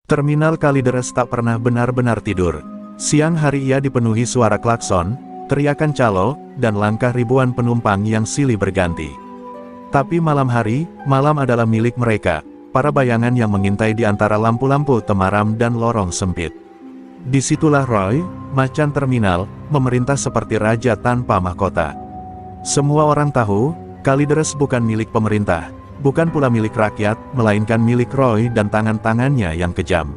Terminal Kalideres tak pernah benar-benar tidur. Siang hari ia dipenuhi suara klakson, teriakan calo, dan langkah ribuan penumpang yang silih berganti. Tapi malam hari, malam adalah milik mereka, para bayangan yang mengintai di antara lampu-lampu temaram dan lorong sempit. Disitulah Roy, macan terminal, memerintah seperti raja tanpa mahkota. Semua orang tahu, Kalideres bukan milik pemerintah, bukan pula milik rakyat, melainkan milik Roy dan tangan-tangannya yang kejam.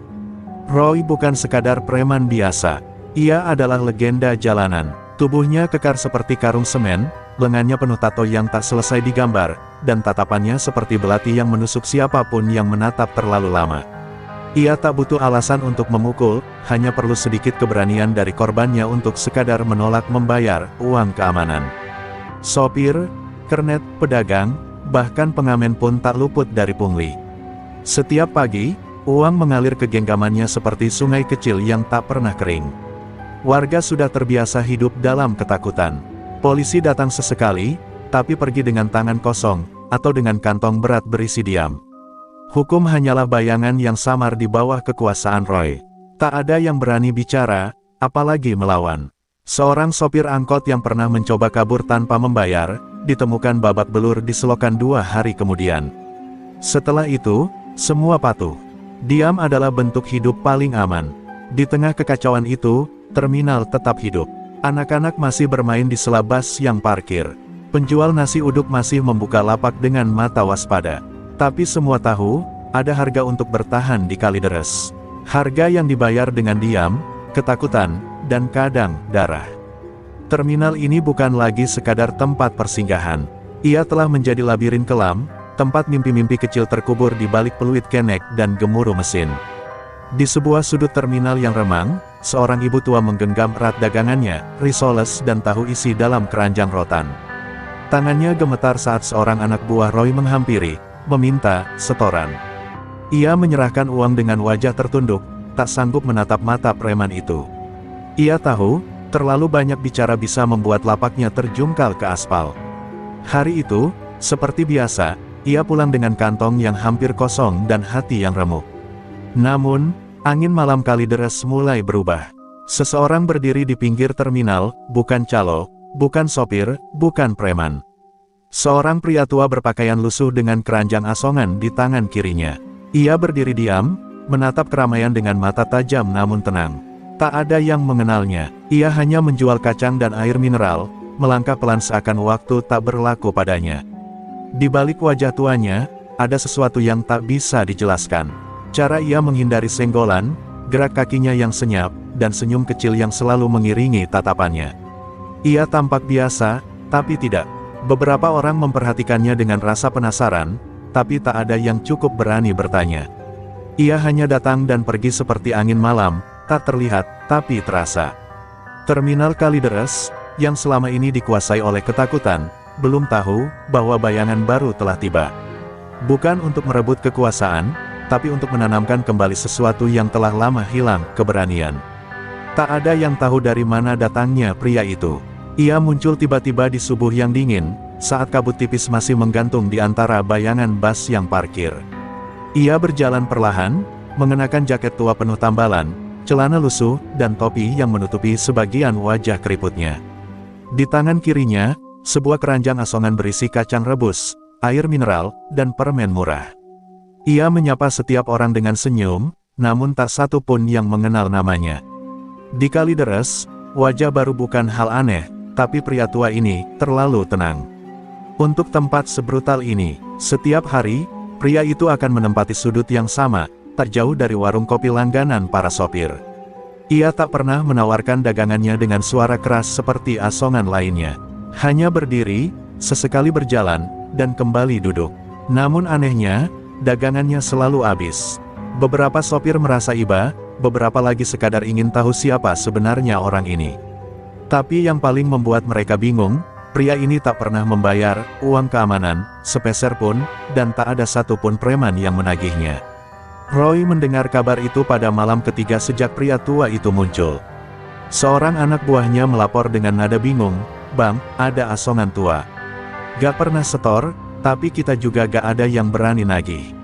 Roy bukan sekadar preman biasa, ia adalah legenda jalanan. Tubuhnya kekar seperti karung semen, lengannya penuh tato yang tak selesai digambar, dan tatapannya seperti belati yang menusuk siapapun yang menatap terlalu lama. Ia tak butuh alasan untuk memukul, hanya perlu sedikit keberanian dari korbannya untuk sekadar menolak membayar uang keamanan. Sopir, kernet, pedagang, bahkan pengamen pun tak luput dari pungli. Setiap pagi, uang mengalir ke genggamannya seperti sungai kecil yang tak pernah kering. Warga sudah terbiasa hidup dalam ketakutan. Polisi datang sesekali, tapi pergi dengan tangan kosong, atau dengan kantong berat berisi diam. Hukum hanyalah bayangan yang samar di bawah kekuasaan Roy. Tak ada yang berani bicara, apalagi melawan. Seorang sopir angkot yang pernah mencoba kabur tanpa membayar, ditemukan babak belur di selokan 2 hari kemudian. Setelah itu, semua patuh. Diam adalah bentuk hidup paling aman. Di tengah kekacauan itu, terminal tetap hidup. Anak-anak masih bermain di sela bus yang parkir. Penjual nasi uduk masih membuka lapak dengan mata waspada. Tapi semua tahu, ada harga untuk bertahan di Kalideres. Harga yang dibayar dengan diam, ketakutan, dan kadang darah. Terminal ini bukan lagi sekadar tempat persinggahan. Ia telah menjadi labirin kelam, tempat mimpi-mimpi kecil terkubur di balik peluit kenek dan gemuruh mesin. Di sebuah sudut terminal yang remang, seorang ibu tua menggenggam erat dagangannya, risoles dan tahu isi dalam keranjang rotan. Tangannya gemetar saat seorang anak buah Roy menghampiri, meminta setoran. Ia menyerahkan uang dengan wajah tertunduk, tak sanggup menatap mata preman itu. Ia tahu, terlalu banyak bicara bisa membuat lapaknya terjungkal ke aspal. Hari itu, seperti biasa, ia pulang dengan kantong yang hampir kosong dan hati yang remuk. Namun, angin malam Kalideres mulai berubah. Seseorang berdiri di pinggir terminal, bukan calo, bukan sopir, bukan preman. Seorang pria tua berpakaian lusuh dengan keranjang asongan di tangan kirinya. Ia berdiri diam, menatap keramaian dengan mata tajam namun tenang. Tak ada yang mengenalnya, ia hanya menjual kacang dan air mineral, melangkah pelan seakan waktu tak berlaku padanya. Di balik wajah tuanya, ada sesuatu yang tak bisa dijelaskan. Cara ia menghindari senggolan, gerak kakinya yang senyap, dan senyum kecil yang selalu mengiringi tatapannya. Ia tampak biasa, tapi tidak. Beberapa orang memperhatikannya dengan rasa penasaran, tapi tak ada yang cukup berani bertanya. Ia hanya datang dan pergi seperti angin malam, tak terlihat, tapi terasa. Terminal Kalideres, yang selama ini dikuasai oleh ketakutan, belum tahu bahwa bayangan baru telah tiba. Bukan untuk merebut kekuasaan, tapi untuk menanamkan kembali sesuatu yang telah lama hilang, keberanian. Tak ada yang tahu dari mana datangnya pria itu. Ia muncul tiba-tiba di subuh yang dingin, saat kabut tipis masih menggantung di antara bayangan bus yang parkir. Ia berjalan perlahan, mengenakan jaket tua penuh tambalan, celana lusuh, dan topi yang menutupi sebagian wajah keriputnya. Di tangan kirinya, sebuah keranjang asongan berisi kacang rebus, air mineral, dan permen murah. Ia menyapa setiap orang dengan senyum, namun tak satu pun yang mengenal namanya. Di Kalideres, wajah baru bukan hal aneh, tapi pria tua ini terlalu tenang. Untuk tempat sebrutal ini, setiap hari, pria itu akan menempati sudut yang sama, tak jauh dari warung kopi langganan para sopir. Ia tak pernah menawarkan dagangannya dengan suara keras seperti asongan lainnya. Hanya berdiri, sesekali berjalan, dan kembali duduk. Namun anehnya, dagangannya selalu habis. Beberapa sopir merasa iba, beberapa lagi sekadar ingin tahu siapa sebenarnya orang ini. Tapi yang paling membuat mereka bingung, pria ini tak pernah membayar uang keamanan, sepeser pun, dan tak ada satupun preman yang menagihnya. Roy mendengar kabar itu pada malam ketiga sejak pria tua itu muncul. Seorang anak buahnya melapor dengan nada bingung, "Bang, ada asongan tua. Gak pernah setor, tapi kita juga gak ada yang berani nagih."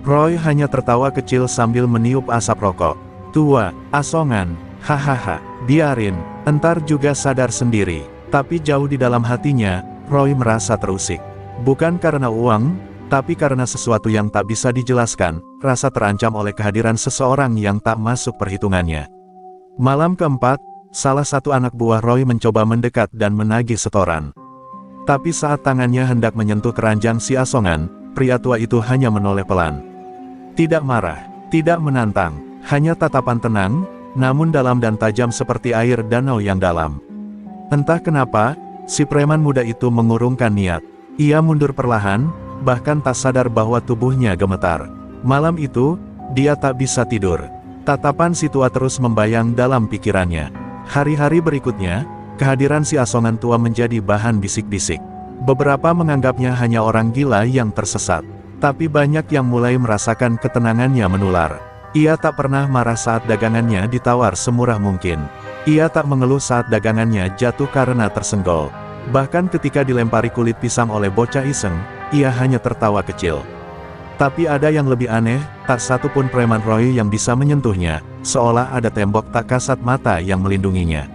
Roy hanya tertawa kecil sambil meniup asap rokok. Tua, asongan, hahaha, biarin, entar juga sadar sendiri. Tapi jauh di dalam hatinya, Roy merasa terusik. Bukan karena uang, tapi karena sesuatu yang tak bisa dijelaskan, rasa terancam oleh kehadiran seseorang yang tak masuk perhitungannya. Malam keempat, salah satu anak buah Roy mencoba mendekat dan menagih setoran. Tapi saat tangannya hendak menyentuh keranjang si asongan, pria tua itu hanya menoleh pelan. Tidak marah, tidak menantang, hanya tatapan tenang, namun dalam dan tajam seperti air danau yang dalam. Entah kenapa, si preman muda itu mengurungkan niat. Ia mundur perlahan, bahkan tak sadar bahwa tubuhnya gemetar. Malam itu, dia tak bisa tidur. Tatapan si tua terus membayang dalam pikirannya. Hari-hari berikutnya, kehadiran si asongan tua menjadi bahan bisik-bisik. Beberapa menganggapnya hanya orang gila yang tersesat. Tapi banyak yang mulai merasakan ketenangannya menular. Ia tak pernah marah saat dagangannya ditawar semurah mungkin. Ia tak mengeluh saat dagangannya jatuh karena tersenggol. Bahkan ketika dilempari kulit pisang oleh bocah iseng, ia hanya tertawa kecil. Tapi ada yang lebih aneh, tak satu pun preman Roy yang bisa menyentuhnya, seolah ada tembok tak kasat mata yang melindunginya.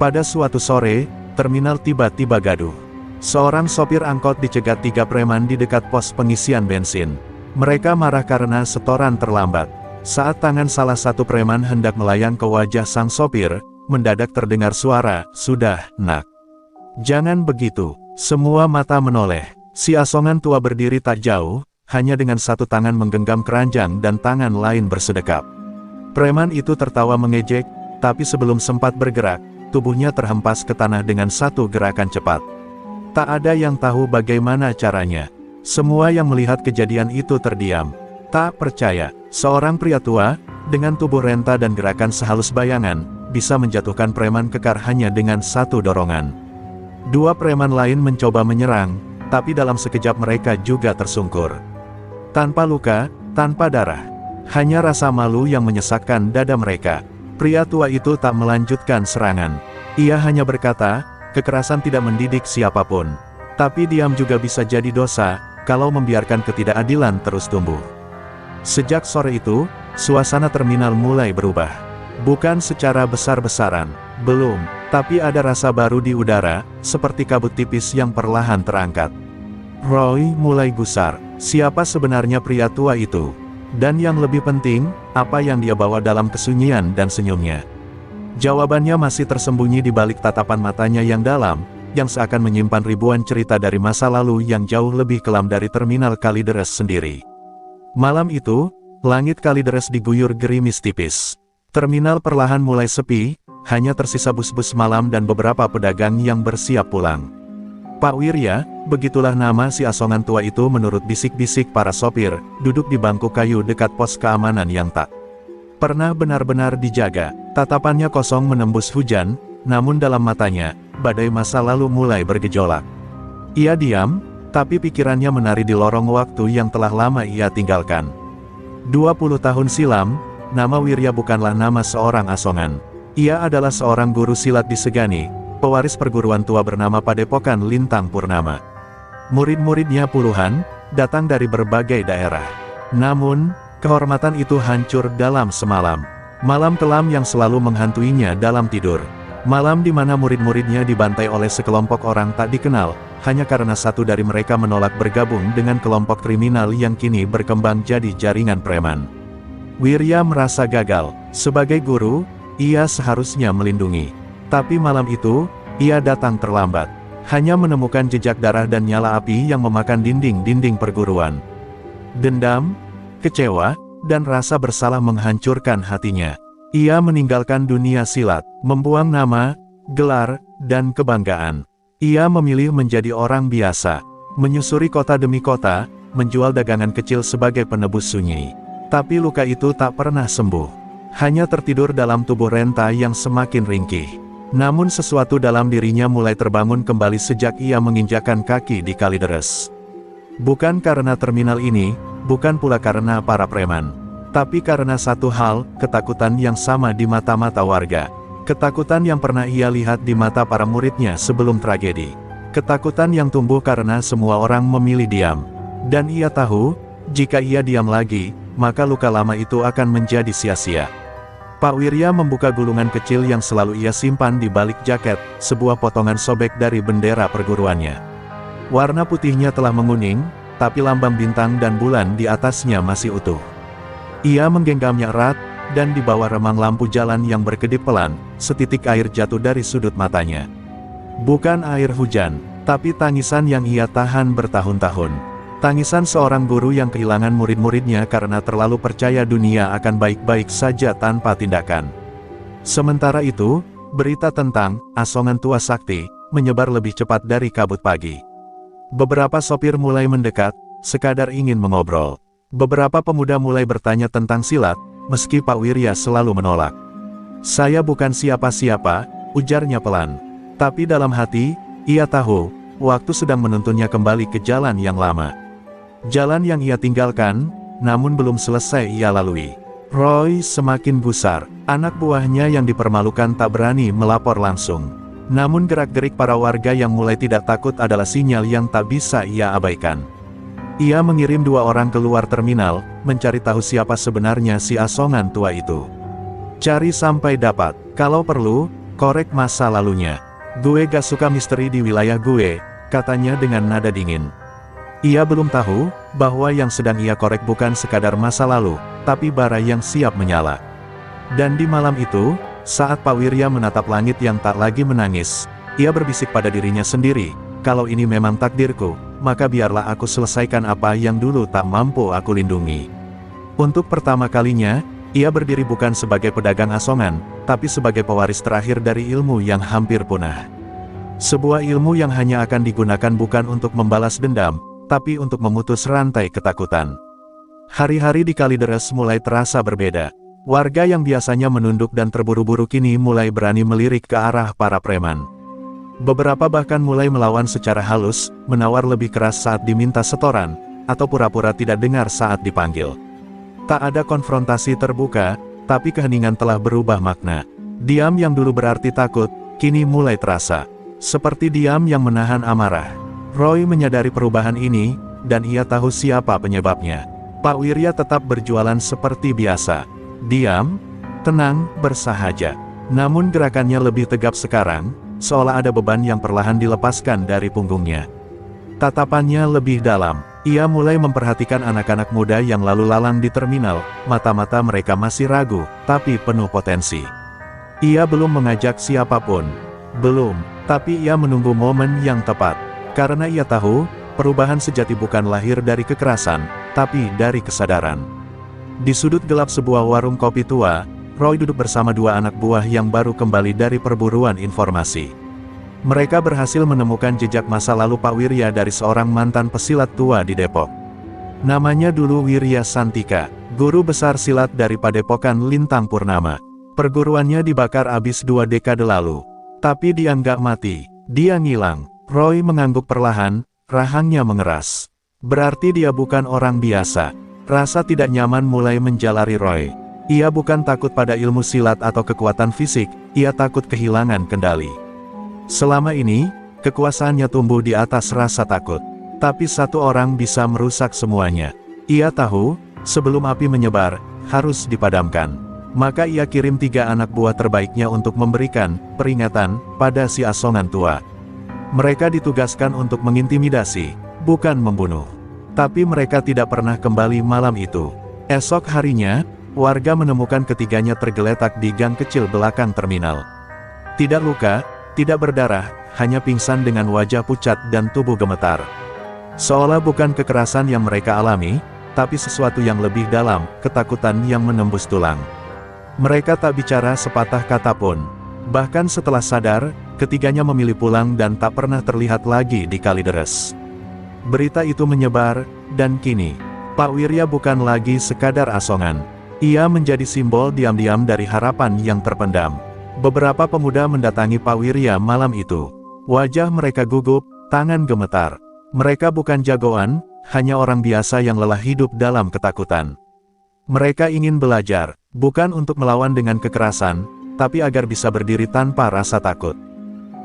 Pada suatu sore, terminal tiba-tiba gaduh. Seorang sopir angkot dicegat 3 preman di dekat pos pengisian bensin. Mereka marah karena setoran terlambat. Saat tangan salah satu preman hendak melayang ke wajah sang sopir, mendadak terdengar suara, "Sudah, nak. Jangan begitu." Semua mata menoleh. Si asongan tua berdiri tak jauh, hanya dengan satu tangan menggenggam keranjang dan tangan lain bersedekap. Preman itu tertawa mengejek, tapi sebelum sempat bergerak, tubuhnya terhempas ke tanah dengan satu gerakan cepat. Tak ada yang tahu bagaimana caranya. Semua yang melihat kejadian itu terdiam. Tak percaya, seorang pria tua, dengan tubuh renta dan gerakan sehalus bayangan, bisa menjatuhkan preman kekar hanya dengan satu dorongan. 2 preman lain mencoba menyerang, tapi dalam sekejap mereka juga tersungkur. Tanpa luka, tanpa darah. Hanya rasa malu yang menyesakkan dada mereka. Pria tua itu tak melanjutkan serangan. Ia hanya berkata, kekerasan tidak mendidik siapapun. Tapi diam juga bisa jadi dosa, kalau membiarkan ketidakadilan terus tumbuh. Sejak sore itu, suasana terminal mulai berubah. Bukan secara besar-besaran, belum, tapi ada rasa baru di udara, seperti kabut tipis yang perlahan terangkat. Roy mulai gusar, siapa sebenarnya pria tua itu? Dan yang lebih penting, apa yang dia bawa dalam kesunyian dan senyumnya? Jawabannya masih tersembunyi di balik tatapan matanya yang dalam, yang seakan menyimpan ribuan cerita dari masa lalu yang jauh lebih kelam dari terminal Kalideres sendiri. Malam itu, langit Kalideres diguyur gerimis tipis. Terminal perlahan mulai sepi, hanya tersisa bus-bus malam dan beberapa pedagang yang bersiap pulang. Pak Wirya, begitulah nama si asongan tua itu menurut bisik-bisik para sopir, duduk di bangku kayu dekat pos keamanan yang tak pernah benar-benar dijaga. Tatapannya kosong menembus hujan, namun dalam matanya, badai masa lalu mulai bergejolak. Ia diam, tapi pikirannya menari di lorong waktu yang telah lama ia tinggalkan. 20 tahun silam, nama Wirya bukanlah nama seorang asongan. Ia adalah seorang guru silat di Segani, pewaris perguruan tua bernama Padepokan Lintang Purnama. Murid-muridnya puluhan, datang dari berbagai daerah. Namun, kehormatan itu hancur dalam semalam. Malam kelam yang selalu menghantuinya dalam tidur. Malam di mana murid-muridnya dibantai oleh sekelompok orang tak dikenal, hanya karena satu dari mereka menolak bergabung dengan kelompok kriminal yang kini berkembang jadi jaringan preman. Wirya merasa gagal. Sebagai guru, ia seharusnya melindungi. Tapi malam itu, ia datang terlambat. Hanya menemukan jejak darah dan nyala api yang memakan dinding-dinding perguruan. Dendam, kecewa, dan rasa bersalah menghancurkan hatinya. Ia meninggalkan dunia silat, membuang nama, gelar, dan kebanggaan. Ia memilih menjadi orang biasa, menyusuri kota demi kota, menjual dagangan kecil sebagai penebus sunyi. Tapi luka itu tak pernah sembuh. Hanya tertidur dalam tubuh renta yang semakin ringkih. Namun sesuatu dalam dirinya mulai terbangun kembali sejak ia menginjakkan kaki di Kalideres. Bukan karena terminal ini, bukan pula karena para preman. Tapi karena satu hal, ketakutan yang sama di mata-mata warga. Ketakutan yang pernah ia lihat di mata para muridnya sebelum tragedi. Ketakutan yang tumbuh karena semua orang memilih diam. Dan ia tahu, Jika ia diam lagi, maka luka lama itu akan menjadi sia-sia. Pak Wirya membuka gulungan kecil yang selalu ia simpan di balik jaket, sebuah potongan sobek dari bendera perguruannya. Warna putihnya telah menguning, tapi lambang bintang dan bulan di atasnya masih utuh. Ia menggenggamnya erat, dan di bawah remang lampu jalan yang berkedip pelan, setitik air jatuh dari sudut matanya. Bukan air hujan, tapi tangisan yang ia tahan bertahun-tahun. Tangisan seorang guru yang kehilangan murid-muridnya karena terlalu percaya dunia akan baik-baik saja tanpa tindakan. Sementara itu, berita tentang Asongan Tua Sakti menyebar lebih cepat dari kabut pagi. Beberapa sopir mulai mendekat, sekadar ingin mengobrol. Beberapa pemuda mulai bertanya tentang silat, meski Pak Wirya selalu menolak. "Saya bukan siapa-siapa," ujarnya pelan. Tapi dalam hati, ia tahu, waktu sedang menuntunnya kembali ke jalan yang lama. Jalan yang ia tinggalkan, namun belum selesai ia lalui. Roy semakin gusar, anak buahnya yang dipermalukan tak berani melapor langsung. Namun gerak-gerik para warga yang mulai tidak takut adalah sinyal yang tak bisa ia abaikan. Ia mengirim 2 orang keluar terminal, mencari tahu siapa sebenarnya si Asongan Tua itu. "Cari sampai dapat, kalau perlu, korek masa lalunya. Gue gak suka misteri di wilayah gue," katanya dengan nada dingin. Ia belum tahu, bahwa yang sedang ia korek bukan sekadar masa lalu, tapi bara yang siap menyala. Dan di malam itu, saat Pak Wirya menatap langit yang tak lagi menangis, ia berbisik pada dirinya sendiri, "Kalau ini memang takdirku, maka biarlah aku selesaikan apa yang dulu tak mampu aku lindungi." Untuk pertama kalinya, ia berdiri bukan sebagai pedagang asongan, tapi sebagai pewaris terakhir dari ilmu yang hampir punah. Sebuah ilmu yang hanya akan digunakan bukan untuk membalas dendam, tapi untuk memutus rantai ketakutan. Hari-hari di Kalideres mulai terasa berbeda. Warga yang biasanya menunduk dan terburu-buru kini mulai berani melirik ke arah para preman. Beberapa bahkan mulai melawan secara halus, menawar lebih keras saat diminta setoran, atau pura-pura tidak dengar saat dipanggil. Tak ada konfrontasi terbuka, tapi keheningan telah berubah makna. Diam yang dulu berarti takut, kini mulai terasa seperti diam yang menahan amarah. Roy menyadari perubahan ini, dan ia tahu siapa penyebabnya. Pak Wirya tetap berjualan seperti biasa. Diam, tenang, bersahaja. Namun gerakannya lebih tegap sekarang, seolah ada beban yang perlahan dilepaskan dari punggungnya. Tatapannya lebih dalam. Ia mulai memperhatikan anak-anak muda yang lalu lalang di terminal, mata-mata mereka masih ragu, tapi penuh potensi. Ia belum mengajak siapapun. Belum, tapi ia menunggu momen yang tepat. Karena ia tahu, perubahan sejati bukan lahir dari kekerasan, tapi dari kesadaran. Di sudut gelap sebuah warung kopi tua, Roy duduk bersama 2 anak buah yang baru kembali dari perburuan informasi. Mereka berhasil menemukan jejak masa lalu Pak Wirya dari seorang mantan pesilat tua di Depok. Namanya dulu Wirya Santika, guru besar silat dari Padepokan Lintang Purnama. Perguruannya dibakar habis 2 dekade lalu. Tapi dia nggak mati, dia ngilang. Roy mengangguk perlahan, rahangnya mengeras. Berarti dia bukan orang biasa. Rasa tidak nyaman mulai menjalari Roy. Ia bukan takut pada ilmu silat atau kekuatan fisik, ia takut kehilangan kendali. Selama ini, kekuasaannya tumbuh di atas rasa takut. Tapi satu orang bisa merusak semuanya. Ia tahu, sebelum api menyebar, harus dipadamkan. Maka ia kirim 3 anak buah terbaiknya untuk memberikan peringatan pada si Asongan Tua. Mereka ditugaskan untuk mengintimidasi, bukan membunuh. Tapi mereka tidak pernah kembali malam itu. Esok harinya, warga menemukan ketiganya tergeletak di gang kecil belakang terminal. Tidak luka, tidak berdarah, hanya pingsan dengan wajah pucat dan tubuh gemetar. Seolah bukan kekerasan yang mereka alami, tapi sesuatu yang lebih dalam, ketakutan yang menembus tulang. Mereka tak bicara sepatah kata pun. Bahkan setelah sadar, ketiganya memilih pulang dan tak pernah terlihat lagi di Kalideres. Berita itu menyebar, dan kini, Pak Wirya bukan lagi sekadar asongan. Ia menjadi simbol diam-diam dari harapan yang terpendam. Beberapa pemuda mendatangi Pak Wirya malam itu. Wajah mereka gugup, tangan gemetar. Mereka bukan jagoan, hanya orang biasa yang lelah hidup dalam ketakutan. Mereka ingin belajar, bukan untuk melawan dengan kekerasan, tapi agar bisa berdiri tanpa rasa takut.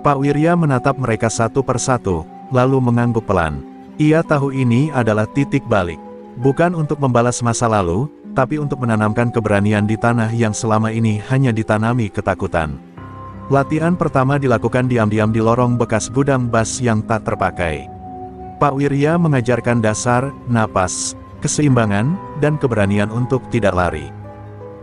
Pak Wirya menatap mereka satu persatu, lalu mengangguk pelan. Ia tahu ini adalah titik balik. Bukan untuk membalas masa lalu, tapi untuk menanamkan keberanian di tanah yang selama ini hanya ditanami ketakutan. Latihan pertama dilakukan diam-diam di lorong bekas gudang bas yang tak terpakai. Pak Wirya mengajarkan dasar, napas, keseimbangan, dan keberanian untuk tidak lari.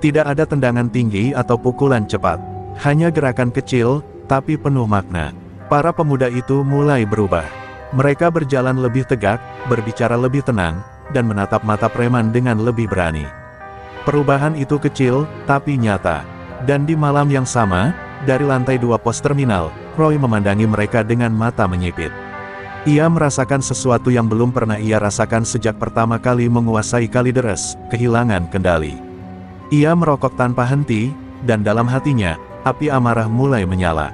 Tidak ada tendangan tinggi atau pukulan cepat. Hanya gerakan kecil, tapi penuh makna. Para pemuda itu mulai berubah. Mereka berjalan lebih tegak, berbicara lebih tenang, dan menatap mata preman dengan lebih berani. Perubahan itu kecil, tapi nyata. Dan di malam yang sama, dari lantai 2 pos terminal, Roy memandangi mereka dengan mata menyipit. Ia merasakan sesuatu yang belum pernah ia rasakan sejak pertama kali menguasai Kalideres, kehilangan kendali. Ia merokok tanpa henti, dan dalam hatinya, api amarah mulai menyala.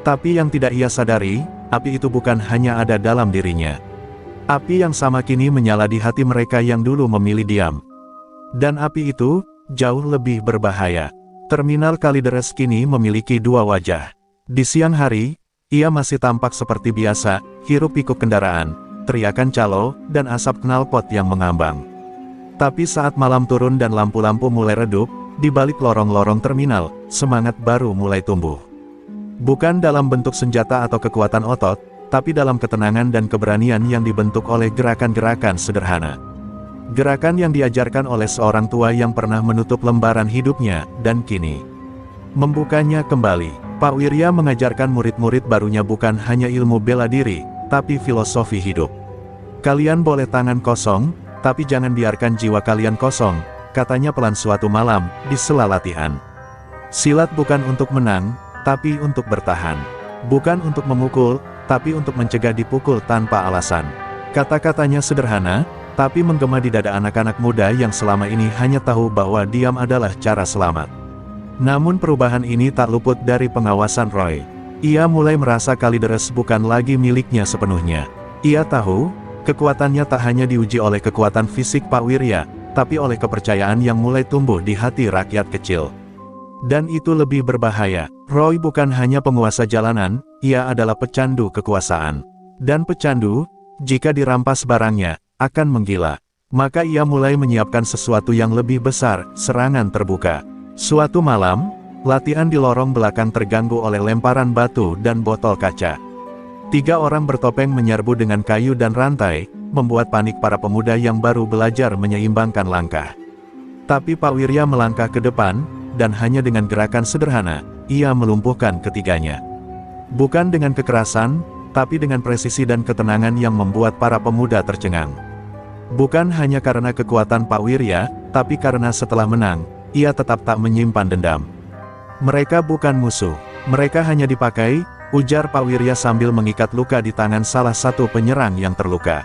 Tapi yang tidak ia sadari, api itu bukan hanya ada dalam dirinya. Api yang sama kini menyala di hati mereka yang dulu memilih diam. Dan api itu, jauh lebih berbahaya. Terminal Kalideres kini memiliki 2 wajah. Di siang hari, ia masih tampak seperti biasa, hiruk-pikuk kendaraan, teriakan calo, dan asap knalpot yang mengambang. Tapi saat malam turun dan lampu-lampu mulai redup, di balik lorong-lorong terminal, semangat baru mulai tumbuh. Bukan dalam bentuk senjata atau kekuatan otot, tapi dalam ketenangan dan keberanian yang dibentuk oleh gerakan-gerakan sederhana. Gerakan yang diajarkan oleh seorang tua yang pernah menutup lembaran hidupnya, dan kini membukanya kembali. Pak Wirya mengajarkan murid-murid barunya bukan hanya ilmu bela diri, tapi filosofi hidup. Kalian boleh tangan kosong, tapi jangan biarkan jiwa kalian kosong, katanya pelan suatu malam, di sela latihan. Silat bukan untuk menang, tapi untuk bertahan. Bukan untuk memukul, tapi untuk mencegah dipukul tanpa alasan. Kata-katanya sederhana, tapi menggema di dada anak-anak muda yang selama ini hanya tahu bahwa diam adalah cara selamat. Namun perubahan ini tak luput dari pengawasan Roy. Ia mulai merasa Kalideres bukan lagi miliknya sepenuhnya. Ia tahu, kekuatannya tak hanya diuji oleh kekuatan fisik Pak Wirya, tapi oleh kepercayaan yang mulai tumbuh di hati rakyat kecil. Dan itu lebih berbahaya. Roy bukan hanya penguasa jalanan, ia adalah pecandu kekuasaan. Dan pecandu, jika dirampas barangnya, akan menggila. Maka ia mulai menyiapkan sesuatu yang lebih besar, serangan terbuka. Suatu malam, latihan di lorong belakang terganggu oleh lemparan batu dan botol kaca. 3 orang bertopeng menyerbu dengan kayu dan rantai, membuat panik para pemuda yang baru belajar menyeimbangkan langkah. Tapi Pak Wirya melangkah ke depan, dan hanya dengan gerakan sederhana, ia melumpuhkan ketiganya. Bukan dengan kekerasan, tapi dengan presisi dan ketenangan yang membuat para pemuda tercengang. Bukan hanya karena kekuatan Pak Wirya, tapi karena setelah menang, ia tetap tak menyimpan dendam. Mereka bukan musuh, mereka hanya dipakai, ujar Pak Wirya sambil mengikat luka di tangan salah satu penyerang yang terluka.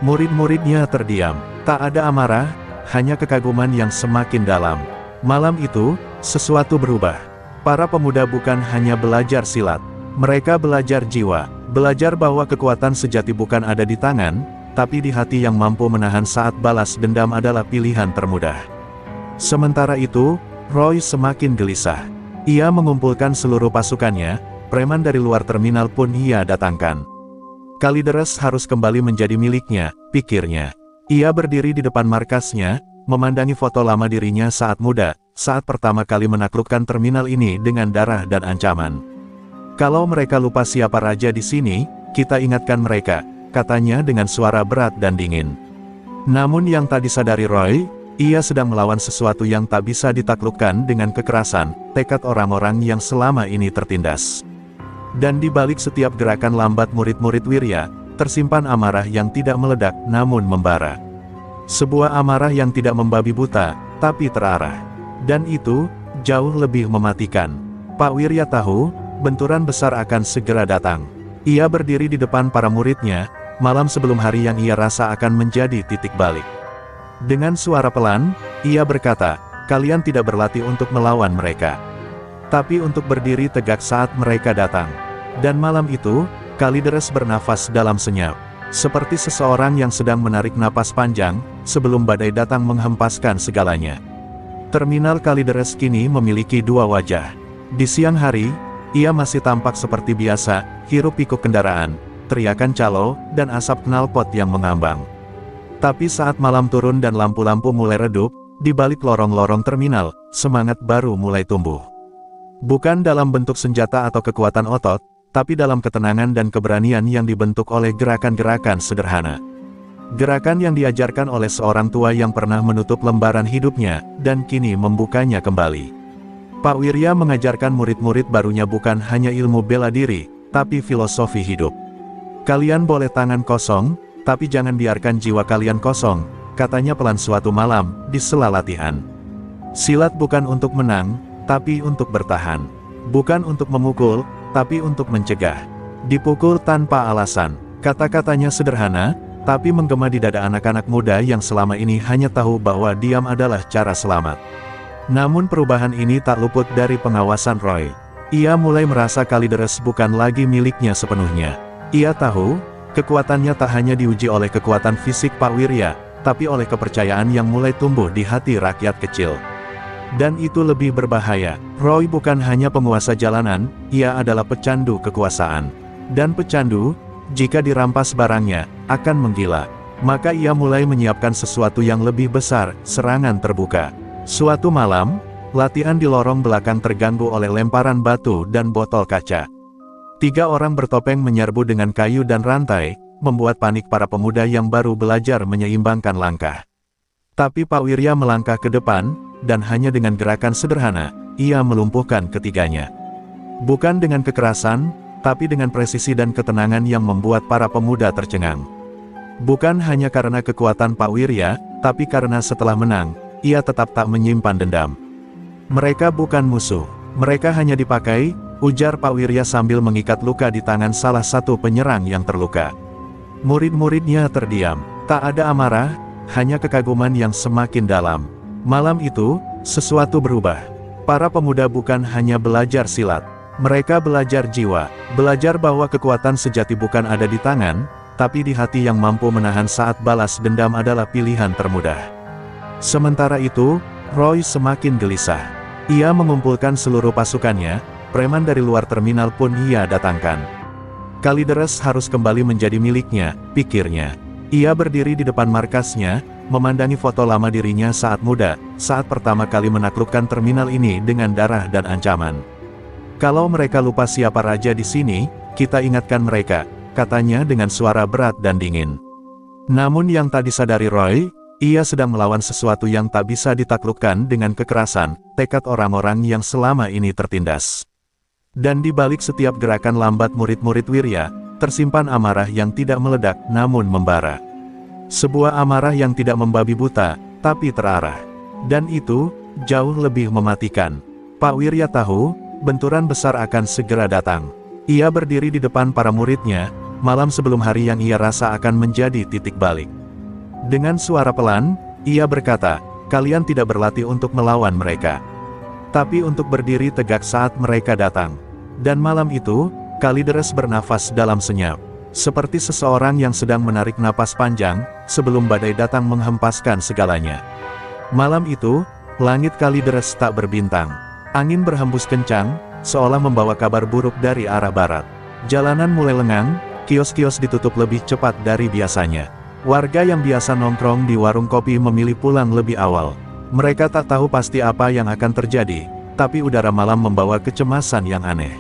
Murid-muridnya terdiam, tak ada amarah, hanya kekaguman yang semakin dalam. Malam itu, sesuatu berubah. Para pemuda bukan hanya belajar silat, mereka belajar jiwa, belajar bahwa kekuatan sejati bukan ada di tangan, tapi di hati yang mampu menahan saat balas dendam adalah pilihan termudah. Sementara itu, Roy semakin gelisah. Ia mengumpulkan seluruh pasukannya, preman dari luar terminal pun ia datangkan. Kalideres harus kembali menjadi miliknya, pikirnya. Ia berdiri di depan markasnya, memandangi foto lama dirinya saat muda, saat pertama kali menaklukkan terminal ini dengan darah dan ancaman. Kalau mereka lupa siapa raja di sini, kita ingatkan mereka, katanya dengan suara berat dan dingin. Namun yang tak disadari Roy, ia sedang melawan sesuatu yang tak bisa ditaklukkan dengan kekerasan, tekad orang-orang yang selama ini tertindas. Dan di balik setiap gerakan lambat murid-murid Wirya, tersimpan amarah yang tidak meledak namun membara. Sebuah amarah yang tidak membabi buta, tapi terarah. Dan itu, jauh lebih mematikan. Pak Wirya tahu, benturan besar akan segera datang. Ia berdiri di depan para muridnya, malam sebelum hari yang ia rasa akan menjadi titik balik. Dengan suara pelan, ia berkata, kalian tidak berlatih untuk melawan mereka, tapi untuk berdiri tegak saat mereka datang. Dan malam itu, Kalideres bernafas dalam senyap. Seperti seseorang yang sedang menarik napas panjang, sebelum badai datang menghempaskan segalanya. Terminal Kalideres kini memiliki 2 wajah. Di siang hari, ia masih tampak seperti biasa, hiruk-pikuk kendaraan, teriakan calo, dan asap knalpot yang mengambang. Tapi saat malam turun dan lampu-lampu mulai redup, di balik lorong-lorong terminal, semangat baru mulai tumbuh. Bukan dalam bentuk senjata atau kekuatan otot, tapi dalam ketenangan dan keberanian yang dibentuk oleh gerakan-gerakan sederhana. Gerakan yang diajarkan oleh seorang tua yang pernah menutup lembaran hidupnya, dan kini membukanya kembali. Pak Wirya mengajarkan murid-murid barunya bukan hanya ilmu bela diri, tapi filosofi hidup. Kalian boleh tangan kosong, tapi jangan biarkan jiwa kalian kosong, katanya pelan suatu malam, di sela latihan. Silat bukan untuk menang, tapi untuk bertahan. Bukan untuk memukul, tapi untuk mencegah. Dipukul tanpa alasan. Kata-katanya sederhana, tapi menggema di dada anak-anak muda yang selama ini hanya tahu bahwa diam adalah cara selamat. Namun perubahan ini tak luput dari pengawasan Roy. Ia mulai merasa Kalideres bukan lagi miliknya sepenuhnya. Ia tahu, kekuatannya tak hanya diuji oleh kekuatan fisik Pak Wirya, tapi oleh kepercayaan yang mulai tumbuh di hati rakyat kecil. Dan itu lebih berbahaya. Roy bukan hanya penguasa jalanan, ia adalah pecandu kekuasaan. Dan pecandu, jika dirampas barangnya, akan menggila. Maka ia mulai menyiapkan sesuatu yang lebih besar, serangan terbuka. Suatu malam, latihan di lorong belakang terganggu oleh lemparan batu dan botol kaca. 3 orang bertopeng menyerbu dengan kayu dan rantai, membuat panik para pemuda yang baru belajar menyeimbangkan langkah. Tapi Pak Wirya melangkah ke depan, dan hanya dengan gerakan sederhana, ia melumpuhkan ketiganya. Bukan dengan kekerasan, tapi dengan presisi dan ketenangan yang membuat para pemuda tercengang. Bukan hanya karena kekuatan Pak Wirya, tapi karena setelah menang, ia tetap tak menyimpan dendam. Mereka bukan musuh, mereka hanya dipakai, ujar Pak Wirya sambil mengikat luka di tangan salah satu penyerang yang terluka. Murid-muridnya terdiam, tak ada amarah, hanya kekaguman yang semakin dalam. Malam itu, sesuatu berubah. Para pemuda bukan hanya belajar silat, mereka belajar jiwa, belajar bahwa kekuatan sejati bukan ada di tangan, tapi di hati yang mampu menahan saat balas dendam adalah pilihan termudah. Sementara itu, Roy semakin gelisah. Ia mengumpulkan seluruh pasukannya, preman dari luar terminal pun ia datangkan. Kalideres harus kembali menjadi miliknya, pikirnya. Ia berdiri di depan markasnya, memandangi foto lama dirinya saat muda, saat pertama kali menaklukkan terminal ini dengan darah dan ancaman. Kalau mereka lupa siapa raja di sini, kita ingatkan mereka, katanya dengan suara berat dan dingin. Namun yang tak disadari Roy, ia sedang melawan sesuatu yang tak bisa ditaklukkan dengan kekerasan, tekad orang-orang yang selama ini tertindas. Dan di balik setiap gerakan lambat murid-murid Wirya, tersimpan amarah yang tidak meledak namun membara. Sebuah amarah yang tidak membabi buta, tapi terarah. Dan itu, jauh lebih mematikan. Pak Wirya tahu, benturan besar akan segera datang. Ia berdiri di depan para muridnya, malam sebelum hari yang ia rasa akan menjadi titik balik. Dengan suara pelan, ia berkata, kalian tidak berlatih untuk melawan mereka, tapi untuk berdiri tegak saat mereka datang. Dan malam itu, Kalideres bernafas dalam senyap. Seperti seseorang yang sedang menarik napas panjang, sebelum badai datang menghempaskan segalanya. Malam itu, langit Kalideres tak berbintang. Angin berhembus kencang, seolah membawa kabar buruk dari arah barat. Jalanan mulai lengang, kios-kios ditutup lebih cepat dari biasanya. Warga yang biasa nongkrong di warung kopi memilih pulang lebih awal. Mereka tak tahu pasti apa yang akan terjadi, tapi udara malam membawa kecemasan yang aneh.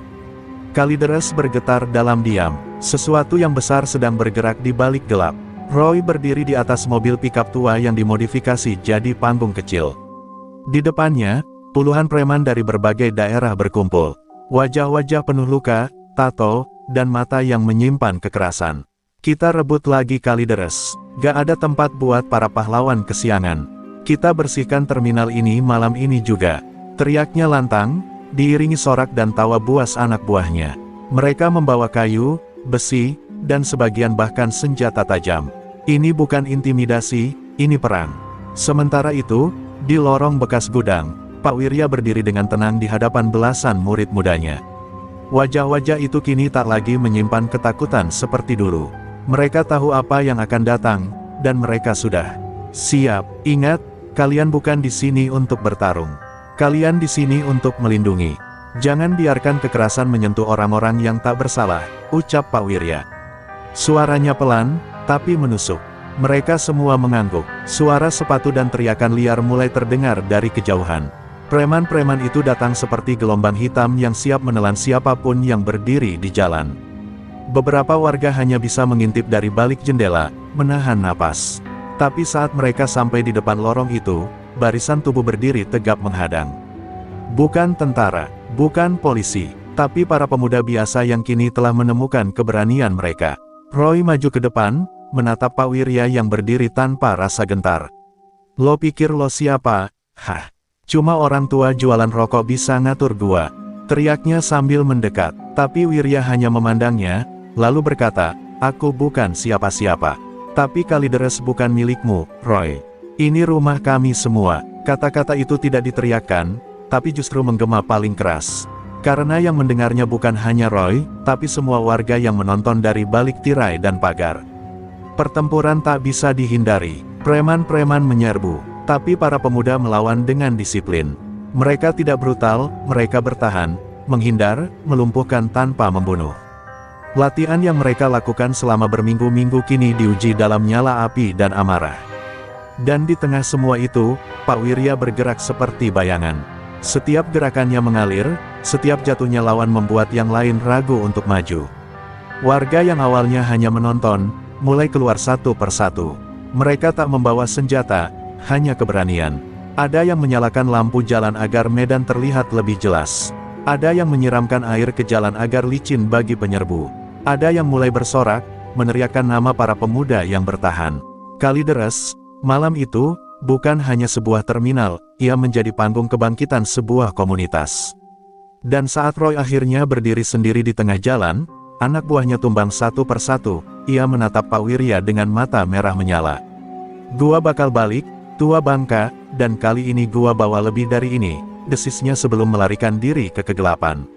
Kalideres bergetar dalam diam. Sesuatu yang besar sedang bergerak di balik gelap. Roy berdiri di atas mobil pikap tua yang dimodifikasi jadi panggung kecil. Di depannya, puluhan preman dari berbagai daerah berkumpul. Wajah-wajah penuh luka, tato, dan mata yang menyimpan kekerasan. Kita rebut lagi Kalideres. Gak ada tempat buat para pahlawan kesiangan. Kita bersihkan terminal ini malam ini juga. Teriaknya lantang, diiringi sorak dan tawa buas anak buahnya. Mereka membawa kayu, besi, dan sebagian bahkan senjata tajam. Ini bukan intimidasi, ini perang. Sementara itu, di lorong bekas gudang, Pak Wirya berdiri dengan tenang di hadapan belasan murid mudanya. Wajah-wajah itu kini tak lagi menyimpan ketakutan seperti dulu. Mereka tahu apa yang akan datang, dan mereka sudah siap. Ingat, kalian bukan di sini untuk bertarung. Kalian di sini untuk melindungi. Jangan biarkan kekerasan menyentuh orang-orang yang tak bersalah, ucap Pak Wirya. Suaranya pelan, tapi menusuk. Mereka semua mengangguk. Suara sepatu dan teriakan liar mulai terdengar dari kejauhan. Preman-preman itu datang seperti gelombang hitam yang siap menelan siapapun yang berdiri di jalan. Beberapa warga hanya bisa mengintip dari balik jendela, menahan napas. Tapi saat mereka sampai di depan lorong itu, barisan tubuh berdiri tegap menghadang. Bukan tentara, bukan polisi, tapi para pemuda biasa yang kini telah menemukan keberanian mereka. Roy maju ke depan, menatap Pak Wirya yang berdiri tanpa rasa gentar. "Lo pikir lo siapa? Hah? Cuma orang tua jualan rokok bisa ngatur gua," teriaknya sambil mendekat. Tapi Wirya hanya memandangnya, lalu berkata, "Aku bukan siapa-siapa. Tapi Kalideres bukan milikmu, Roy. Ini rumah kami semua." Kata-kata itu tidak diteriakkan, tapi justru menggema paling keras. Karena yang mendengarnya bukan hanya Roy, tapi semua warga yang menonton dari balik tirai dan pagar. Pertempuran tak bisa dihindari. Preman-preman menyerbu, tapi para pemuda melawan dengan disiplin. Mereka tidak brutal, mereka bertahan, menghindar, melumpuhkan tanpa membunuh. Latihan yang mereka lakukan selama berminggu-minggu kini diuji dalam nyala api dan amarah. Dan di tengah semua itu, Pak Wirya bergerak seperti bayangan. Setiap gerakannya mengalir, setiap jatuhnya lawan membuat yang lain ragu untuk maju. Warga yang awalnya hanya menonton, mulai keluar satu persatu. Mereka tak membawa senjata, hanya keberanian. Ada yang menyalakan lampu jalan agar medan terlihat lebih jelas. Ada yang menyiramkan air ke jalan agar licin bagi penyerbu. Ada yang mulai bersorak, meneriakkan nama para pemuda yang bertahan. Kalideres, malam itu, bukan hanya sebuah terminal, ia menjadi panggung kebangkitan sebuah komunitas. Dan saat Roy akhirnya berdiri sendiri di tengah jalan, anak buahnya tumbang satu persatu, ia menatap Pak Wirya dengan mata merah menyala. "Gua bakal balik, tua bangka, dan kali ini gua bawa lebih dari ini," desisnya sebelum melarikan diri ke kegelapan.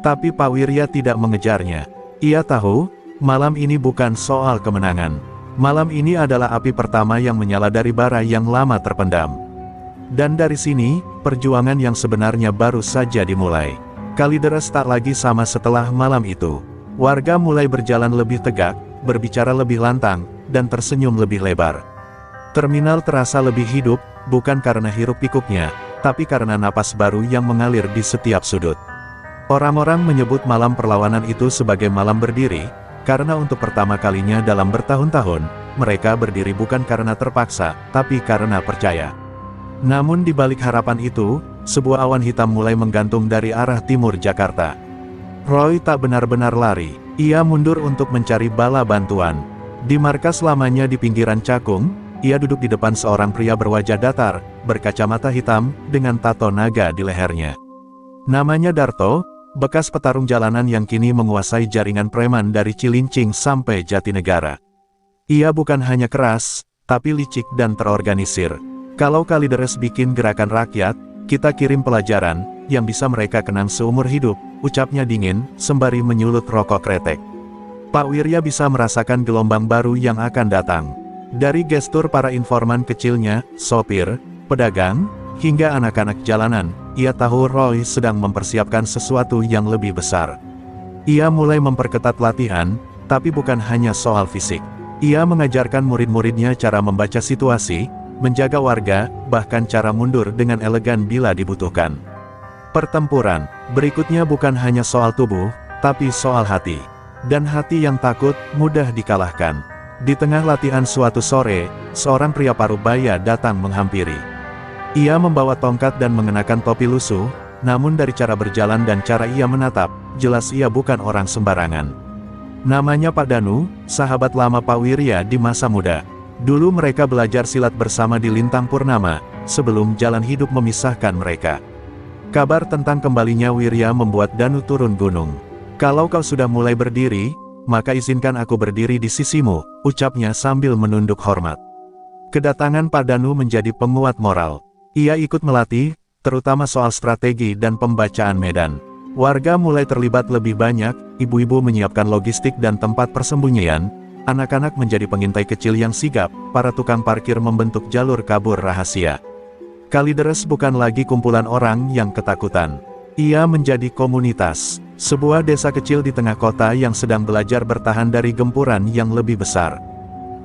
Tapi Pak Wirya tidak mengejarnya. Ia tahu, malam ini bukan soal kemenangan. Malam ini adalah api pertama yang menyala dari bara yang lama terpendam. Dan dari sini, perjuangan yang sebenarnya baru saja dimulai. Kalideres tak lagi sama setelah malam itu. Warga mulai berjalan lebih tegak, berbicara lebih lantang, dan tersenyum lebih lebar. Terminal terasa lebih hidup, bukan karena hiruk-pikuknya, tapi karena napas baru yang mengalir di setiap sudut. Orang-orang menyebut malam perlawanan itu sebagai malam berdiri, karena untuk pertama kalinya dalam bertahun-tahun, mereka berdiri bukan karena terpaksa, tapi karena percaya. Namun di balik harapan itu, sebuah awan hitam mulai menggantung dari arah timur Jakarta. Roy tak benar-benar lari, ia mundur untuk mencari bala bantuan. Di markas lamanya di pinggiran Cakung, ia duduk di depan seorang pria berwajah datar, berkacamata hitam, dengan tato naga di lehernya. Namanya Darto, bekas petarung jalanan yang kini menguasai jaringan preman dari Cilincing sampai Jatinegara. Ia bukan hanya keras, tapi licik dan terorganisir. "Kalau Kalideres bikin gerakan rakyat, kita kirim pelajaran, yang bisa mereka kenang seumur hidup," ucapnya dingin, sembari menyulut rokok kretek. Pak Wirya bisa merasakan gelombang baru yang akan datang. Dari gestur para informan kecilnya, sopir, pedagang, hingga anak-anak jalanan, ia tahu Roy sedang mempersiapkan sesuatu yang lebih besar. Ia mulai memperketat latihan, tapi bukan hanya soal fisik. Ia mengajarkan murid-muridnya cara membaca situasi, menjaga warga, bahkan cara mundur dengan elegan bila dibutuhkan. Pertempuran berikutnya bukan hanya soal tubuh, tapi soal hati. Dan hati yang takut, mudah dikalahkan. Di tengah latihan suatu sore, seorang pria parubaya datang menghampiri. Ia membawa tongkat dan mengenakan topi lusuh, namun dari cara berjalan dan cara ia menatap, jelas ia bukan orang sembarangan. Namanya Pak Danu, sahabat lama Pak Wirya di masa muda. Dulu mereka belajar silat bersama di Lintang Purnama, sebelum jalan hidup memisahkan mereka. Kabar tentang kembalinya Wirya membuat Danu turun gunung. "Kalau kau sudah mulai berdiri, maka izinkan aku berdiri di sisimu," ucapnya sambil menunduk hormat. Kedatangan Pak Danu menjadi penguat moral. Ia ikut melatih, terutama soal strategi dan pembacaan medan. Warga mulai terlibat lebih banyak, ibu-ibu menyiapkan logistik dan tempat persembunyian, anak-anak menjadi pengintai kecil yang sigap, para tukang parkir membentuk jalur kabur rahasia. Kalideres bukan lagi kumpulan orang yang ketakutan. Ia menjadi komunitas, sebuah desa kecil di tengah kota yang sedang belajar bertahan dari gempuran yang lebih besar.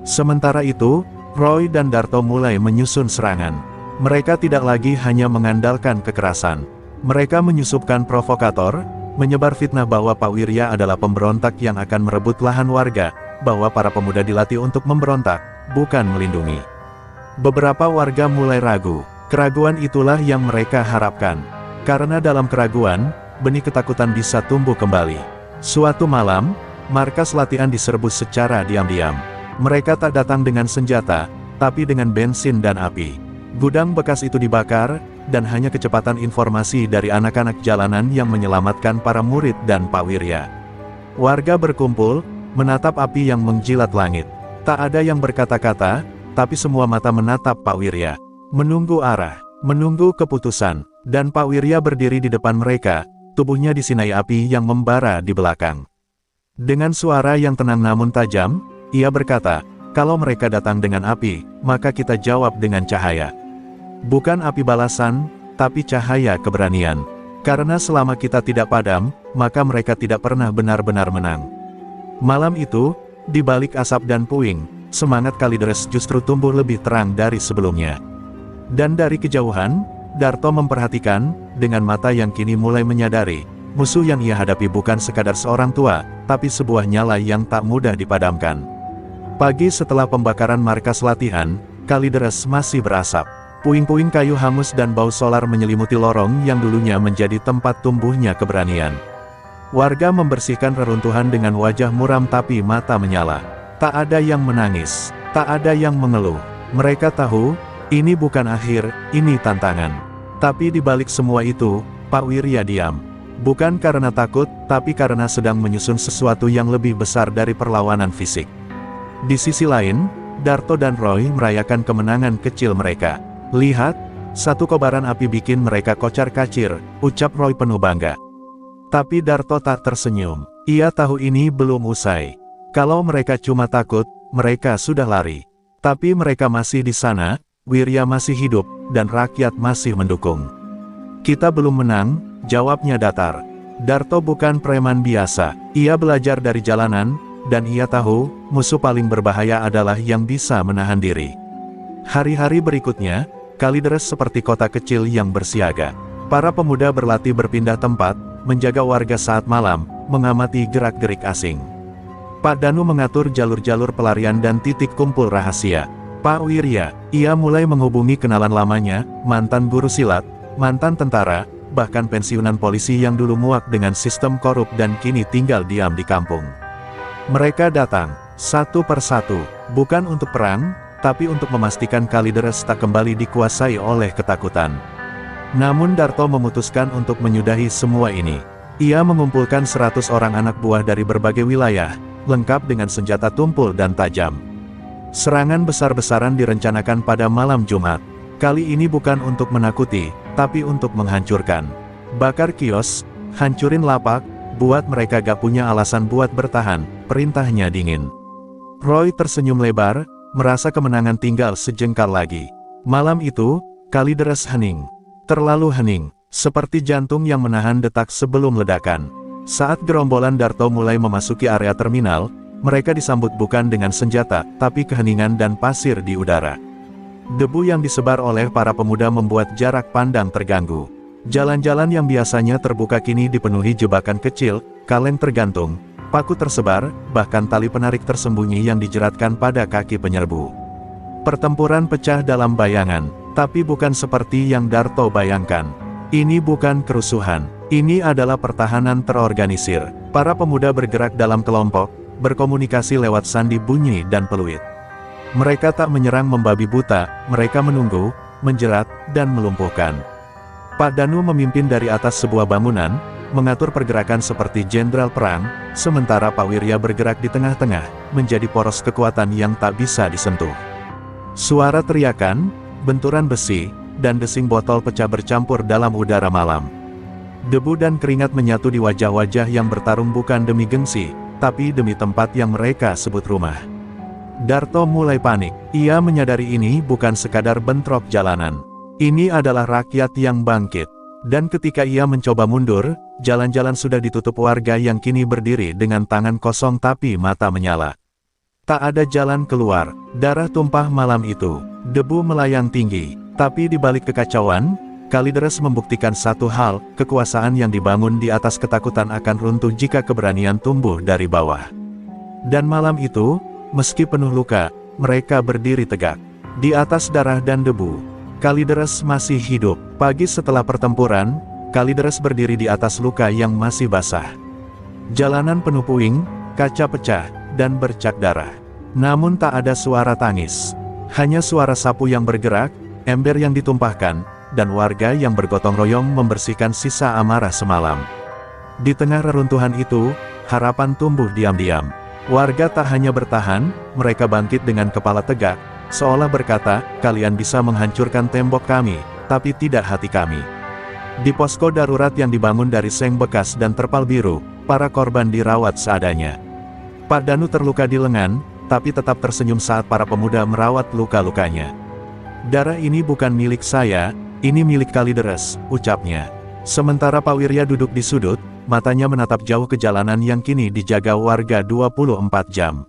Sementara itu, Roy dan Darto mulai menyusun serangan. Mereka tidak lagi hanya mengandalkan kekerasan. Mereka menyusupkan provokator, menyebar fitnah bahwa Pak Wirya adalah pemberontak yang akan merebut lahan warga, bahwa para pemuda dilatih untuk memberontak, bukan melindungi. Beberapa warga mulai ragu. Keraguan itulah yang mereka harapkan. Karena dalam keraguan, benih ketakutan bisa tumbuh kembali. Suatu malam, markas latihan diserbu secara diam-diam. Mereka tak datang dengan senjata, tapi dengan bensin dan api. Gudang bekas itu dibakar, dan hanya kecepatan informasi dari anak-anak jalanan yang menyelamatkan para murid dan Pak Wirya. Warga berkumpul, menatap api yang menjilat langit. Tak ada yang berkata-kata, tapi semua mata menatap Pak Wirya. Menunggu arah, menunggu keputusan, dan Pak Wirya berdiri di depan mereka, tubuhnya disinai api yang membara di belakang. Dengan suara yang tenang namun tajam, ia berkata, "Kalau mereka datang dengan api, maka kita jawab dengan cahaya. Bukan api balasan, tapi cahaya keberanian. Karena selama kita tidak padam, maka mereka tidak pernah benar-benar menang." Malam itu, di balik asap dan puing, semangat Kalideres justru tumbuh lebih terang dari sebelumnya. Dan dari kejauhan, Darto memperhatikan, dengan mata yang kini mulai menyadari, musuh yang ia hadapi bukan sekadar seorang tua, tapi sebuah nyala yang tak mudah dipadamkan. Pagi setelah pembakaran markas latihan, Kalideres masih berasap. Puing-puing kayu hangus dan bau solar menyelimuti lorong yang dulunya menjadi tempat tumbuhnya keberanian. Warga membersihkan reruntuhan dengan wajah muram tapi mata menyala. Tak ada yang menangis, tak ada yang mengeluh. Mereka tahu, ini bukan akhir, ini tantangan. Tapi di balik semua itu, Pak Wirya diam. Bukan karena takut, tapi karena sedang menyusun sesuatu yang lebih besar dari perlawanan fisik. Di sisi lain, Darto dan Roy merayakan kemenangan kecil mereka. "Lihat, satu kobaran api bikin mereka kocar-kacir," ucap Roy penuh bangga. Tapi Darto tak tersenyum. Ia tahu ini belum usai. Kalau mereka cuma takut, mereka sudah lari. Tapi mereka masih di sana, Wirya masih hidup, dan rakyat masih mendukung. "Kita belum menang," jawabnya datar. Darto bukan preman biasa. Ia belajar dari jalanan, dan ia tahu, musuh paling berbahaya adalah yang bisa menahan diri. Hari-hari berikutnya, Kalideres seperti kota kecil yang bersiaga. Para pemuda berlatih berpindah tempat, menjaga warga saat malam, mengamati gerak-gerik asing. Pak Danu mengatur jalur-jalur pelarian dan titik kumpul rahasia. Pak Wirya, ia mulai menghubungi kenalan lamanya, mantan guru silat, mantan tentara, bahkan pensiunan polisi yang dulu muak dengan sistem korup dan kini tinggal diam di kampung. Mereka datang, satu persatu, bukan untuk perang, tapi untuk memastikan Kalideres tak kembali dikuasai oleh ketakutan. Namun Darto memutuskan untuk menyudahi semua ini. Ia mengumpulkan 100 orang anak buah dari berbagai wilayah, lengkap dengan senjata tumpul dan tajam. Serangan besar-besaran direncanakan pada malam Jumat. Kali ini bukan untuk menakuti, tapi untuk menghancurkan. Bakar kios, hancurin lapak, buat mereka gak punya alasan buat bertahan, perintahnya dingin. Roy tersenyum lebar, merasa kemenangan tinggal sejengkal lagi. Malam itu, Kalideres hening. Terlalu hening, seperti jantung yang menahan detak sebelum ledakan. Saat gerombolan Darto mulai memasuki area terminal, mereka disambut bukan dengan senjata, tapi keheningan dan pasir di udara. Debu yang disebar oleh para pemuda membuat jarak pandang terganggu. Jalan-jalan yang biasanya terbuka kini dipenuhi jebakan kecil, kaleng tergantung, paku tersebar, bahkan tali penarik tersembunyi yang dijeratkan pada kaki penyerbu. Pertempuran pecah dalam bayangan, tapi bukan seperti yang Darto bayangkan. Ini bukan kerusuhan, ini adalah pertahanan terorganisir. Para pemuda bergerak dalam kelompok, berkomunikasi lewat sandi bunyi dan peluit. Mereka tak menyerang membabi buta, mereka menunggu, menjerat, dan melumpuhkan. Pak Danu memimpin dari atas sebuah bangunan, mengatur pergerakan seperti jenderal perang, sementara Pak Wirya bergerak di tengah-tengah, menjadi poros kekuatan yang tak bisa disentuh. Suara teriakan, benturan besi, dan desing botol pecah bercampur dalam udara malam. Debu dan keringat menyatu di wajah-wajah yang bertarung bukan demi gengsi, tapi demi tempat yang mereka sebut rumah. Darto mulai panik. Ia menyadari ini bukan sekadar bentrok jalanan. Ini adalah rakyat yang bangkit. Dan ketika ia mencoba mundur, jalan-jalan sudah ditutup warga yang kini berdiri dengan tangan kosong tapi mata menyala. Tak ada jalan keluar, darah tumpah malam itu, debu melayang tinggi. Tapi di balik kekacauan, Kalideres membuktikan satu hal, kekuasaan yang dibangun di atas ketakutan akan runtuh jika keberanian tumbuh dari bawah. Dan malam itu, meski penuh luka, mereka berdiri tegak. Di atas darah dan debu, Kalideres masih hidup. Pagi setelah pertempuran, Kalideres berdiri di atas luka yang masih basah. Jalanan penuh puing, kaca pecah, dan bercak darah. Namun tak ada suara tangis. Hanya suara sapu yang bergerak, ember yang ditumpahkan, dan warga yang bergotong royong membersihkan sisa amarah semalam. Di tengah reruntuhan itu, harapan tumbuh diam-diam. Warga tak hanya bertahan, mereka bangkit dengan kepala tegak, seolah berkata, kalian bisa menghancurkan tembok kami, tapi tidak hati kami. Di posko darurat yang dibangun dari seng bekas dan terpal biru, para korban dirawat seadanya. Pak Danu terluka di lengan, tapi tetap tersenyum saat para pemuda merawat luka-lukanya. Darah ini bukan milik saya, ini milik Kalideres, ucapnya. Sementara Pak Wirya duduk di sudut, matanya menatap jauh ke jalanan yang kini dijaga warga 24 jam.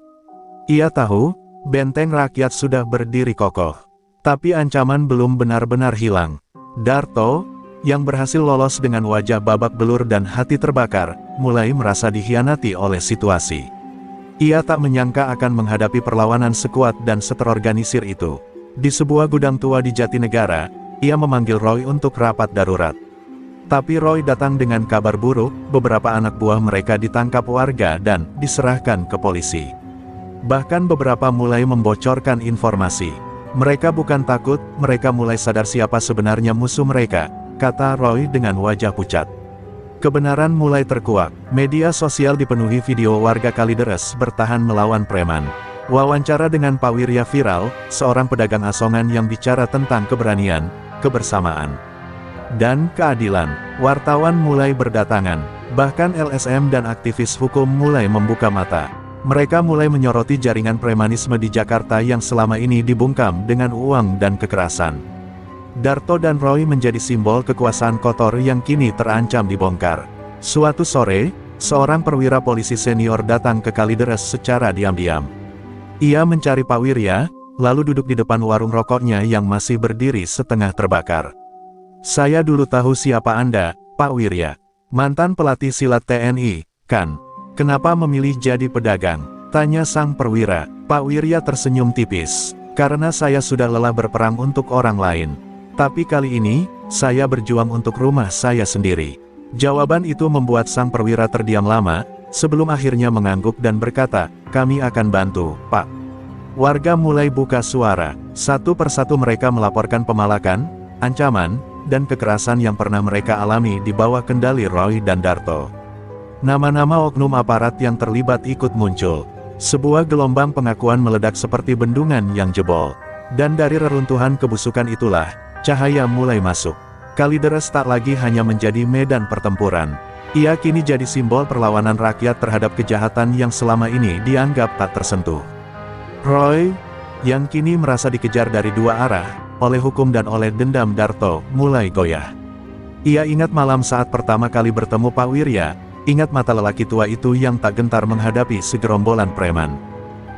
Ia tahu, benteng rakyat sudah berdiri kokoh. Tapi ancaman belum benar-benar hilang. Darto, yang berhasil lolos dengan wajah babak belur dan hati terbakar, mulai merasa dikhianati oleh situasi. Ia tak menyangka akan menghadapi perlawanan sekuat dan seterorganisir itu. Di sebuah gudang tua di Jatinegara, ia memanggil Roy untuk rapat darurat. Tapi Roy datang dengan kabar buruk, beberapa anak buah mereka ditangkap warga dan diserahkan ke polisi. Bahkan beberapa mulai membocorkan informasi. Mereka bukan takut, mereka mulai sadar siapa sebenarnya musuh mereka, kata Roy dengan wajah pucat. Kebenaran mulai terkuak, media sosial dipenuhi video warga Kalideres bertahan melawan preman. Wawancara dengan Pak Wirya viral, seorang pedagang asongan yang bicara tentang keberanian, kebersamaan, dan keadilan. Wartawan mulai berdatangan, bahkan LSM dan aktivis hukum mulai membuka mata. Mereka mulai menyoroti jaringan premanisme di Jakarta yang selama ini dibungkam dengan uang dan kekerasan. Darto dan Roy menjadi simbol kekuasaan kotor yang kini terancam dibongkar. Suatu sore, seorang perwira polisi senior datang ke Kalideres secara diam-diam. Ia mencari Pak Wirya, lalu duduk di depan warung rokoknya yang masih berdiri setengah terbakar. Saya dulu tahu siapa Anda, Pak Wirya. Mantan pelatih silat TNI, kan? Kenapa memilih jadi pedagang? Tanya sang perwira. Pak Wirya tersenyum tipis. Karena saya sudah lelah berperang untuk orang lain. Tapi kali ini, saya berjuang untuk rumah saya sendiri. Jawaban itu membuat sang perwira terdiam lama, sebelum akhirnya mengangguk dan berkata, kami akan bantu, Pak. Warga mulai buka suara. Satu persatu mereka melaporkan pemalakan, ancaman, dan kekerasan yang pernah mereka alami di bawah kendali Roy dan Darto. Nama-nama oknum aparat yang terlibat ikut muncul. Sebuah gelombang pengakuan meledak seperti bendungan yang jebol. Dan dari reruntuhan kebusukan itulah, cahaya mulai masuk. Kalideres tak lagi hanya menjadi medan pertempuran. Ia kini jadi simbol perlawanan rakyat terhadap kejahatan yang selama ini dianggap tak tersentuh. Roy, yang kini merasa dikejar dari dua arah, oleh hukum dan oleh dendam Darto, mulai goyah. Ia ingat malam saat pertama kali bertemu Pak Wirya, ingat mata lelaki tua itu yang tak gentar menghadapi segerombolan preman.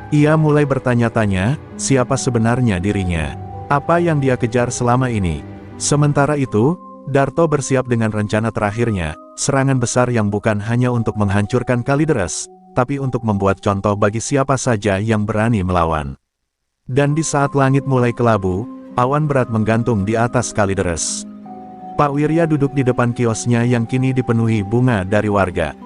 Ia mulai bertanya-tanya, siapa sebenarnya dirinya? Apa yang dia kejar selama ini? Sementara itu, Darto bersiap dengan rencana terakhirnya, serangan besar yang bukan hanya untuk menghancurkan Kalideres, tapi untuk membuat contoh bagi siapa saja yang berani melawan. Dan di saat langit mulai kelabu, awan berat menggantung di atas Kalideres. Pak Wirya duduk di depan kiosnya yang kini dipenuhi bunga dari warga.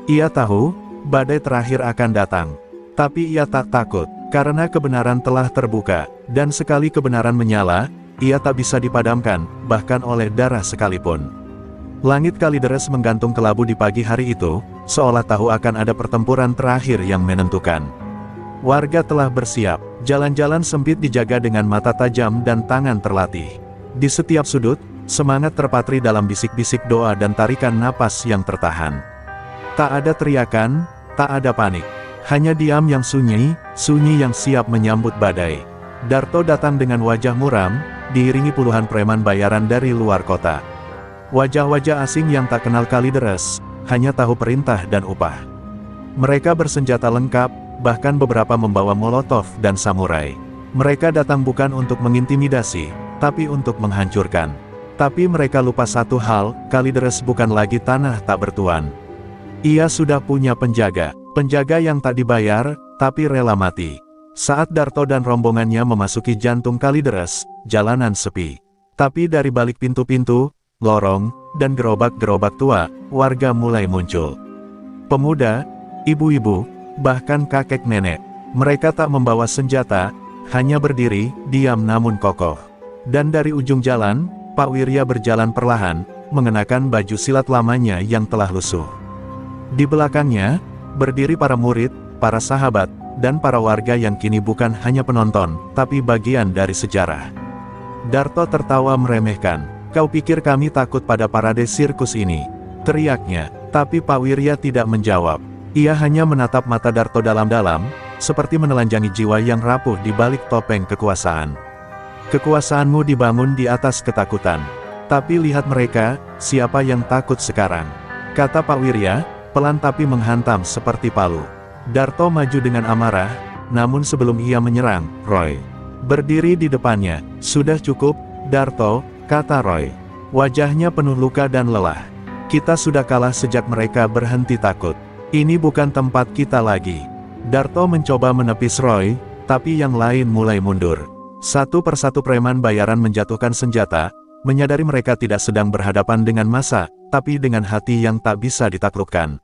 Ia tahu, badai terakhir akan datang. Tapi ia tak takut, karena kebenaran telah terbuka, dan sekali kebenaran menyala, ia tak bisa dipadamkan, bahkan oleh darah sekalipun. Langit Kalideres menggantung kelabu di pagi hari itu, seolah tahu akan ada pertempuran terakhir yang menentukan. Warga telah bersiap, jalan-jalan sempit dijaga dengan mata tajam dan tangan terlatih. Di setiap sudut, semangat terpatri dalam bisik-bisik doa dan tarikan napas yang tertahan. Tak ada teriakan, tak ada panik. Hanya diam yang sunyi, sunyi yang siap menyambut badai. Darto datang dengan wajah muram, diiringi puluhan preman bayaran dari luar kota. Wajah-wajah asing yang tak kenal Kalideres, hanya tahu perintah dan upah. Mereka bersenjata lengkap, bahkan beberapa membawa molotov dan samurai. Mereka datang bukan untuk mengintimidasi, tapi untuk menghancurkan. Tapi mereka lupa satu hal, Kalideres bukan lagi tanah tak bertuan. Ia sudah punya penjaga yang tak dibayar, tapi rela mati. Saat Darto dan rombongannya memasuki jantung Kalideres, jalanan sepi. Tapi dari balik pintu-pintu, lorong, dan gerobak-gerobak tua, warga mulai muncul. Pemuda, ibu-ibu, bahkan kakek nenek. Mereka tak membawa senjata, hanya berdiri, diam namun kokoh. Dan dari ujung jalan, Pak Wirya berjalan perlahan, mengenakan baju silat lamanya yang telah lusuh. Di belakangnya, berdiri para murid, para sahabat, dan para warga yang kini bukan hanya penonton, tapi bagian dari sejarah. Darto tertawa meremehkan. "Kau pikir kami takut pada parade sirkus ini?" teriaknya, tapi Pak Wirya tidak menjawab. Ia hanya menatap mata Darto dalam-dalam, seperti menelanjangi jiwa yang rapuh di balik topeng kekuasaan. "Kekuasaanmu dibangun di atas ketakutan. Tapi lihat mereka, siapa yang takut sekarang?" kata Pak Wirya, pelan tapi menghantam seperti palu. Darto maju dengan amarah, namun sebelum ia menyerang, Roy berdiri di depannya. "Sudah cukup, Darto," kata Roy. Wajahnya penuh luka dan lelah. "Kita sudah kalah sejak mereka berhenti takut. Ini bukan tempat kita lagi." Darto mencoba menepis Roy, tapi yang lain mulai mundur. Satu persatu preman bayaran menjatuhkan senjata, menyadari mereka tidak sedang berhadapan dengan massa, tapi dengan hati yang tak bisa ditaklukkan.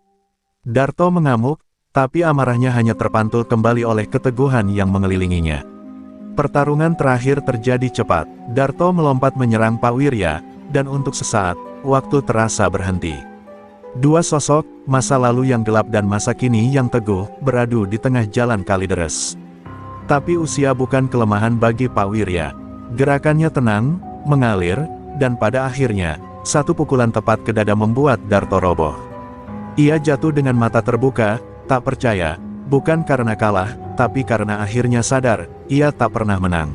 Darto mengamuk, tapi amarahnya hanya terpantul kembali oleh keteguhan yang mengelilinginya. Pertarungan terakhir terjadi cepat. Darto melompat menyerang Pak Wirya, dan untuk sesaat, waktu terasa berhenti. Dua sosok, masa lalu yang gelap dan masa kini yang teguh, beradu di tengah jalan Kalideres. Tapi usia bukan kelemahan bagi Pak Wirya. Gerakannya tenang, mengalir, dan pada akhirnya, satu pukulan tepat ke dada membuat Darto roboh. Ia jatuh dengan mata terbuka, tak percaya, bukan karena kalah, tapi karena akhirnya sadar, ia tak pernah menang.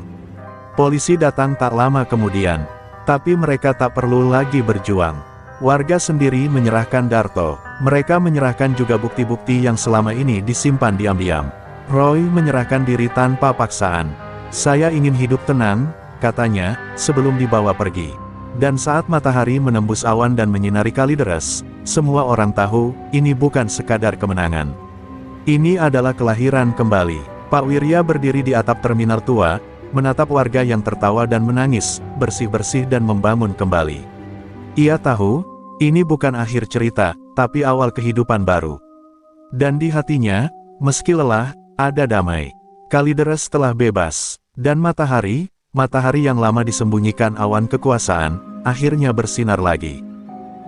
Polisi datang tak lama kemudian, tapi mereka tak perlu lagi berjuang. Warga sendiri menyerahkan Darto, mereka menyerahkan juga bukti-bukti yang selama ini disimpan diam-diam. Roy menyerahkan diri tanpa paksaan. "Saya ingin hidup tenang," katanya, sebelum dibawa pergi. Dan saat matahari menembus awan dan menyinari Kalideres, semua orang tahu, ini bukan sekadar kemenangan. Ini adalah kelahiran kembali. Pak Wirya berdiri di atap terminal tua, menatap warga yang tertawa dan menangis, bersih-bersih dan membangun kembali. Ia tahu, ini bukan akhir cerita, tapi awal kehidupan baru. Dan di hatinya, meski lelah, ada damai. Kalideres telah bebas, dan matahari yang lama disembunyikan awan kekuasaan, akhirnya bersinar lagi.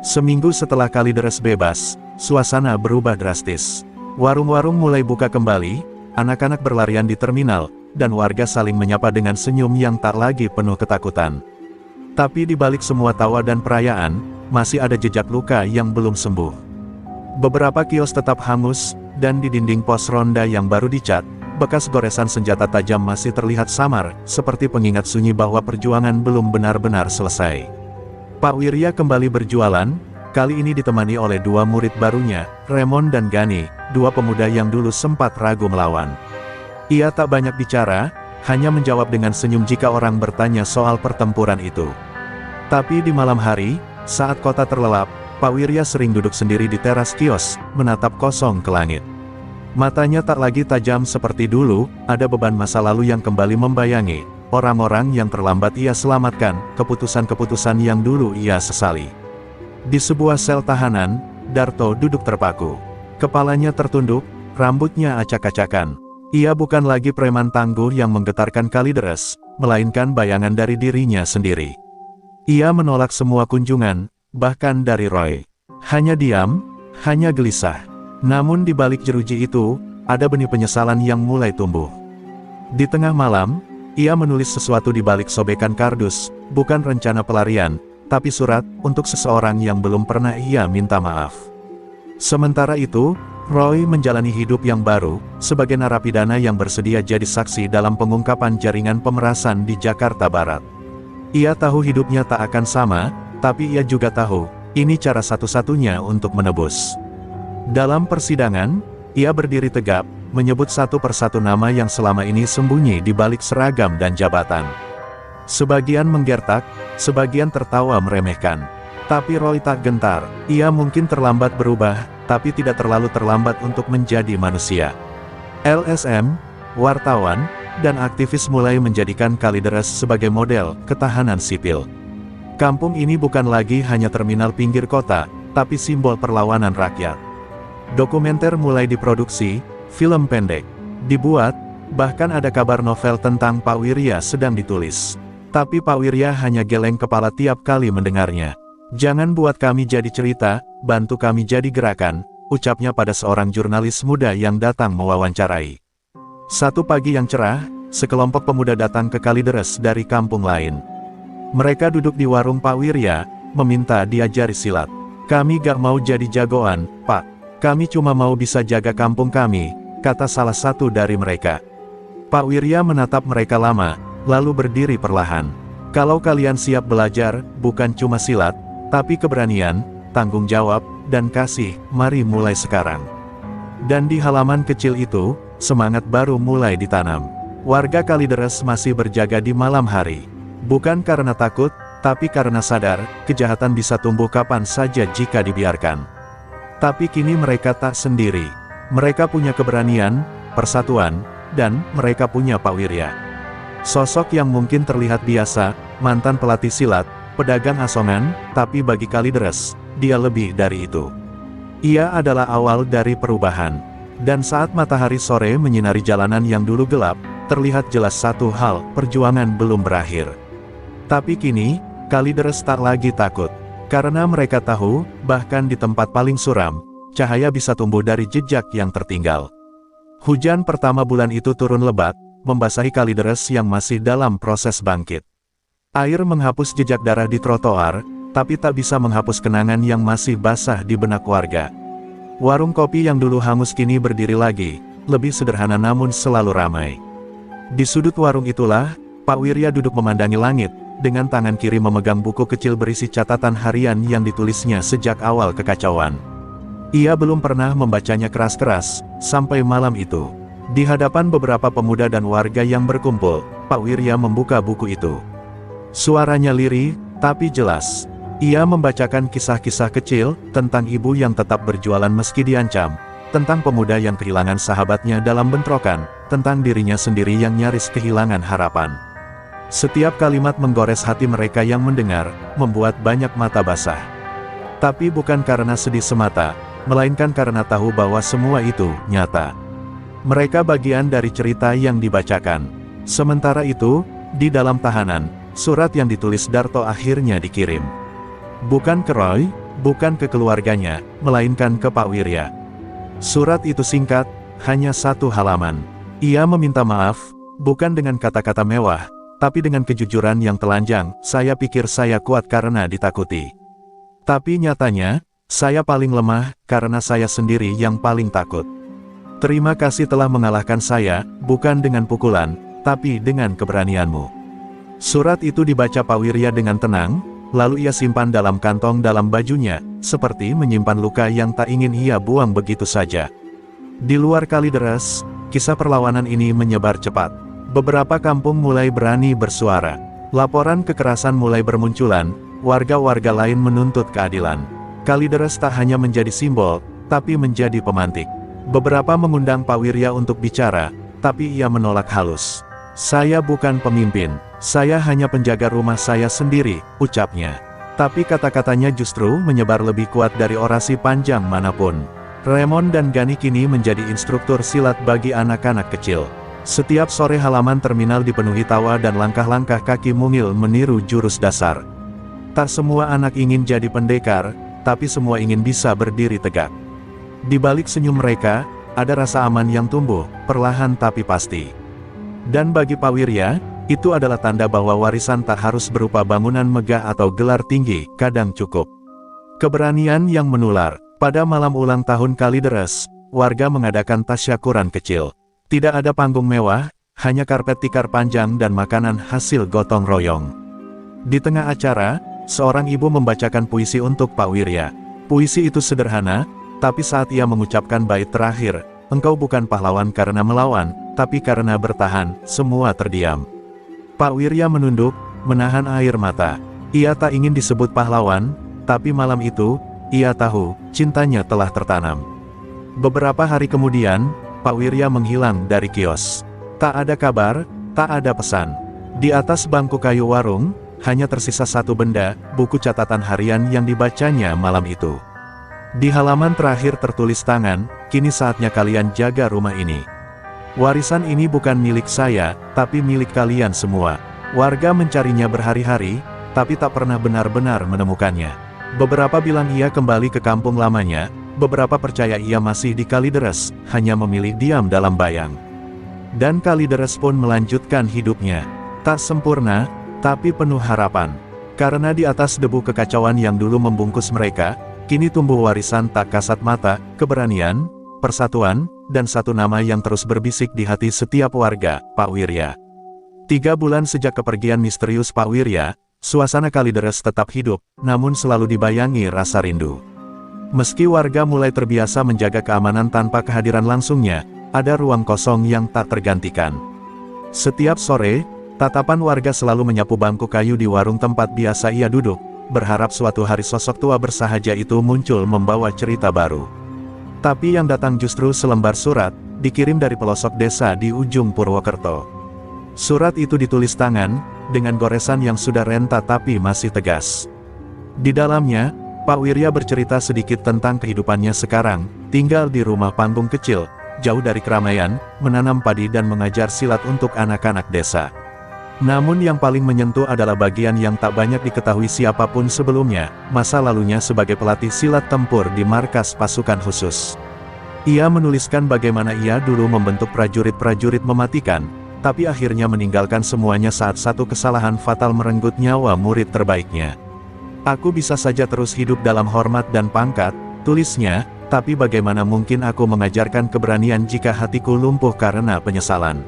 Seminggu setelah Kalideres bebas, suasana berubah drastis. Warung-warung mulai buka kembali, anak-anak berlarian di terminal, dan warga saling menyapa dengan senyum yang tak lagi penuh ketakutan. Tapi di balik semua tawa dan perayaan, masih ada jejak luka yang belum sembuh. Beberapa kios tetap hangus, dan di dinding pos ronda yang baru dicat, bekas goresan senjata tajam masih terlihat samar, seperti pengingat sunyi bahwa perjuangan belum benar-benar selesai. Pak Wirya kembali berjualan, kali ini ditemani oleh dua murid barunya, Raymond dan Gani, dua pemuda yang dulu sempat ragu melawan. Ia tak banyak bicara, hanya menjawab dengan senyum jika orang bertanya soal pertempuran itu. Tapi di malam hari, saat kota terlelap, Pak Wirya sering duduk sendiri di teras kios, menatap kosong ke langit. Matanya tak lagi tajam seperti dulu, ada beban masa lalu yang kembali membayangi, orang-orang yang terlambat ia selamatkan, keputusan-keputusan yang dulu ia sesali. Di sebuah sel tahanan, Darto duduk terpaku. Kepalanya tertunduk, rambutnya acak-acakan. Ia bukan lagi preman tangguh yang menggetarkan Kalideres, melainkan bayangan dari dirinya sendiri. Ia menolak semua kunjungan, bahkan dari Roy. Hanya diam, hanya gelisah. Namun di balik jeruji itu, ada benih penyesalan yang mulai tumbuh. Di tengah malam, ia menulis sesuatu di balik sobekan kardus, bukan rencana pelarian, tapi surat untuk seseorang yang belum pernah ia minta maaf. Sementara itu, Roy menjalani hidup yang baru, sebagai narapidana yang bersedia jadi saksi dalam pengungkapan jaringan pemerasan di Jakarta Barat. Ia tahu hidupnya tak akan sama, tapi ia juga tahu, ini cara satu-satunya untuk menebus. Dalam persidangan, Ia berdiri tegap, menyebut satu persatu nama yang selama ini sembunyi di balik seragam dan jabatan. Sebagian menggertak, sebagian tertawa meremehkan. Tapi Roy tak gentar. Ia mungkin terlambat berubah, tapi tidak terlalu terlambat untuk menjadi manusia. LSM, wartawan, dan aktivis mulai menjadikan Kalideres sebagai model ketahanan sipil. Kampung ini bukan lagi hanya terminal pinggir kota, tapi simbol perlawanan rakyat. Dokumenter mulai diproduksi, film pendek dibuat, bahkan ada kabar novel tentang Pak Wirya sedang ditulis. Tapi Pak Wirya hanya geleng kepala tiap kali mendengarnya. "Jangan buat kami jadi cerita, bantu kami jadi gerakan," ucapnya pada seorang jurnalis muda yang datang mewawancarai. Satu pagi yang cerah, sekelompok pemuda datang ke Kalideres dari kampung lain. Mereka duduk di warung Pak Wirya, meminta diajari silat. "Kami gak mau jadi jagoan, Pak. Kami cuma mau bisa jaga kampung kami," kata salah satu dari mereka. Pak Wirya menatap mereka lama, lalu berdiri perlahan. "Kalau kalian siap belajar, bukan cuma silat, tapi keberanian, tanggung jawab, dan kasih, mari mulai sekarang." Dan di halaman kecil itu, semangat baru mulai ditanam. Warga Kalideres masih berjaga di malam hari. Bukan karena takut, tapi karena sadar, kejahatan bisa tumbuh kapan saja jika dibiarkan. Tapi kini mereka tak sendiri. Mereka punya keberanian, persatuan, dan mereka punya Pak Wirya. Sosok yang mungkin terlihat biasa, mantan pelatih silat, pedagang asongan, tapi bagi Kalideres, dia lebih dari itu. Ia adalah awal dari perubahan. Dan saat matahari sore menyinari jalanan yang dulu gelap, terlihat jelas satu hal, perjuangan belum berakhir. Tapi kini, Kalideres tak lagi takut. Karena mereka tahu, bahkan di tempat paling suram, cahaya bisa tumbuh dari jejak yang tertinggal. Hujan pertama bulan itu turun lebat, membasahi Kalideres yang masih dalam proses bangkit. Air menghapus jejak darah di trotoar, tapi tak bisa menghapus kenangan yang masih basah di benak warga. Warung kopi yang dulu hangus kini berdiri lagi, lebih sederhana namun selalu ramai. Di sudut warung itulah, Pak Wirya duduk memandangi langit, dengan tangan kiri memegang buku kecil berisi catatan harian yang ditulisnya sejak awal kekacauan. Ia belum pernah membacanya keras-keras, sampai malam itu. Di hadapan beberapa pemuda dan warga yang berkumpul, Pak Wirya membuka buku itu. Suaranya lirih, tapi jelas. Ia membacakan kisah-kisah kecil, tentang ibu yang tetap berjualan meski diancam, tentang pemuda yang kehilangan sahabatnya dalam bentrokan, tentang dirinya sendiri yang nyaris kehilangan harapan. Setiap kalimat menggores hati mereka yang mendengar, membuat banyak mata basah. Tapi bukan karena sedih semata, melainkan karena tahu bahwa semua itu nyata. Mereka bagian dari cerita yang dibacakan. Sementara itu, di dalam tahanan, surat yang ditulis Darto akhirnya dikirim. Bukan ke Roy, bukan ke keluarganya, melainkan ke Pak Wirya. Surat itu singkat, hanya satu halaman. Ia meminta maaf, bukan dengan kata-kata mewah, tapi dengan kejujuran yang telanjang. "Saya pikir saya kuat karena ditakuti. Tapi nyatanya, saya paling lemah, karena saya sendiri yang paling takut. Terima kasih telah mengalahkan saya, bukan dengan pukulan, tapi dengan keberanianmu." Surat itu dibaca Pak Wirya dengan tenang, lalu ia simpan dalam kantong dalam bajunya, seperti menyimpan luka yang tak ingin ia buang begitu saja. Di luar Kalideres, kisah perlawanan ini menyebar cepat. Beberapa kampung mulai berani bersuara. Laporan kekerasan mulai bermunculan, warga-warga lain menuntut keadilan. Kalideres tak hanya menjadi simbol, tapi menjadi pemantik. Beberapa mengundang Pak Wirya untuk bicara, tapi ia menolak halus. "Saya bukan pemimpin, saya hanya penjaga rumah saya sendiri," ucapnya. Tapi kata-katanya justru menyebar lebih kuat dari orasi panjang manapun. Raymond dan Gani kini menjadi instruktur silat bagi anak-anak kecil. Setiap sore halaman terminal dipenuhi tawa dan langkah-langkah kaki mungil meniru jurus dasar. Tak semua anak ingin jadi pendekar, tapi semua ingin bisa berdiri tegak. Di balik senyum mereka, ada rasa aman yang tumbuh, perlahan tapi pasti. Dan bagi Pak Wirya, itu adalah tanda bahwa warisan tak harus berupa bangunan megah atau gelar tinggi, kadang cukup keberanian yang menular. Pada malam ulang tahun Kalideres, warga mengadakan tasyakuran kecil. Tidak ada panggung mewah, hanya karpet tikar panjang dan makanan hasil gotong royong. Di tengah acara, seorang ibu membacakan puisi untuk Pak Wirya. Puisi itu sederhana, tapi saat ia mengucapkan bait terakhir, engkau bukan pahlawan karena melawan, tapi karena bertahan." Semua terdiam. Pak Wirya menunduk, menahan air mata. Ia tak ingin disebut pahlawan, tapi malam itu, ia tahu, cintanya telah tertanam. Beberapa hari kemudian, Pak Wirya menghilang dari kios. Tak ada kabar, tak ada pesan. Di atas bangku kayu warung, hanya tersisa satu benda, buku catatan harian yang dibacanya malam itu. Di halaman terakhir tertulis tangan, "Kini saatnya kalian jaga rumah ini. Warisan ini bukan milik saya, tapi milik kalian semua." Warga mencarinya berhari-hari, tapi tak pernah benar-benar menemukannya. Beberapa bilang ia kembali ke kampung lamanya, beberapa percaya ia masih di Kalideres, hanya memilih diam dalam bayang. Dan Kalideres pun melanjutkan hidupnya. Tak sempurna, tapi penuh harapan. Karena di atas debu kekacauan yang dulu membungkus mereka, kini tumbuh warisan tak kasat mata, keberanian, persatuan, dan satu nama yang terus berbisik di hati setiap warga, Pak Wirya. 3 bulan sejak kepergian misterius Pak Wirya, suasana Kalideres tetap hidup, namun selalu dibayangi rasa rindu. Meski warga mulai terbiasa menjaga keamanan tanpa kehadiran langsungnya, ada ruang kosong yang tak tergantikan. Setiap sore, tatapan warga selalu menyapu bangku kayu di warung tempat biasa ia duduk, berharap suatu hari sosok tua bersahaja itu muncul membawa cerita baru. Tapi yang datang justru selembar surat, dikirim dari pelosok desa di ujung Purwokerto. Surat itu ditulis tangan, dengan goresan yang sudah renta tapi masih tegas. Di dalamnya, Pak Wirya bercerita sedikit tentang kehidupannya sekarang, tinggal di rumah panggung kecil, jauh dari keramaian, menanam padi dan mengajar silat untuk anak-anak desa. Namun yang paling menyentuh adalah bagian yang tak banyak diketahui siapapun sebelumnya, masa lalunya sebagai pelatih silat tempur di markas pasukan khusus. Ia menuliskan bagaimana ia dulu membentuk prajurit-prajurit mematikan, tapi akhirnya meninggalkan semuanya saat satu kesalahan fatal merenggut nyawa murid terbaiknya. "Aku bisa saja terus hidup dalam hormat dan pangkat," tulisnya, "tapi bagaimana mungkin aku mengajarkan keberanian jika hatiku lumpuh karena penyesalan."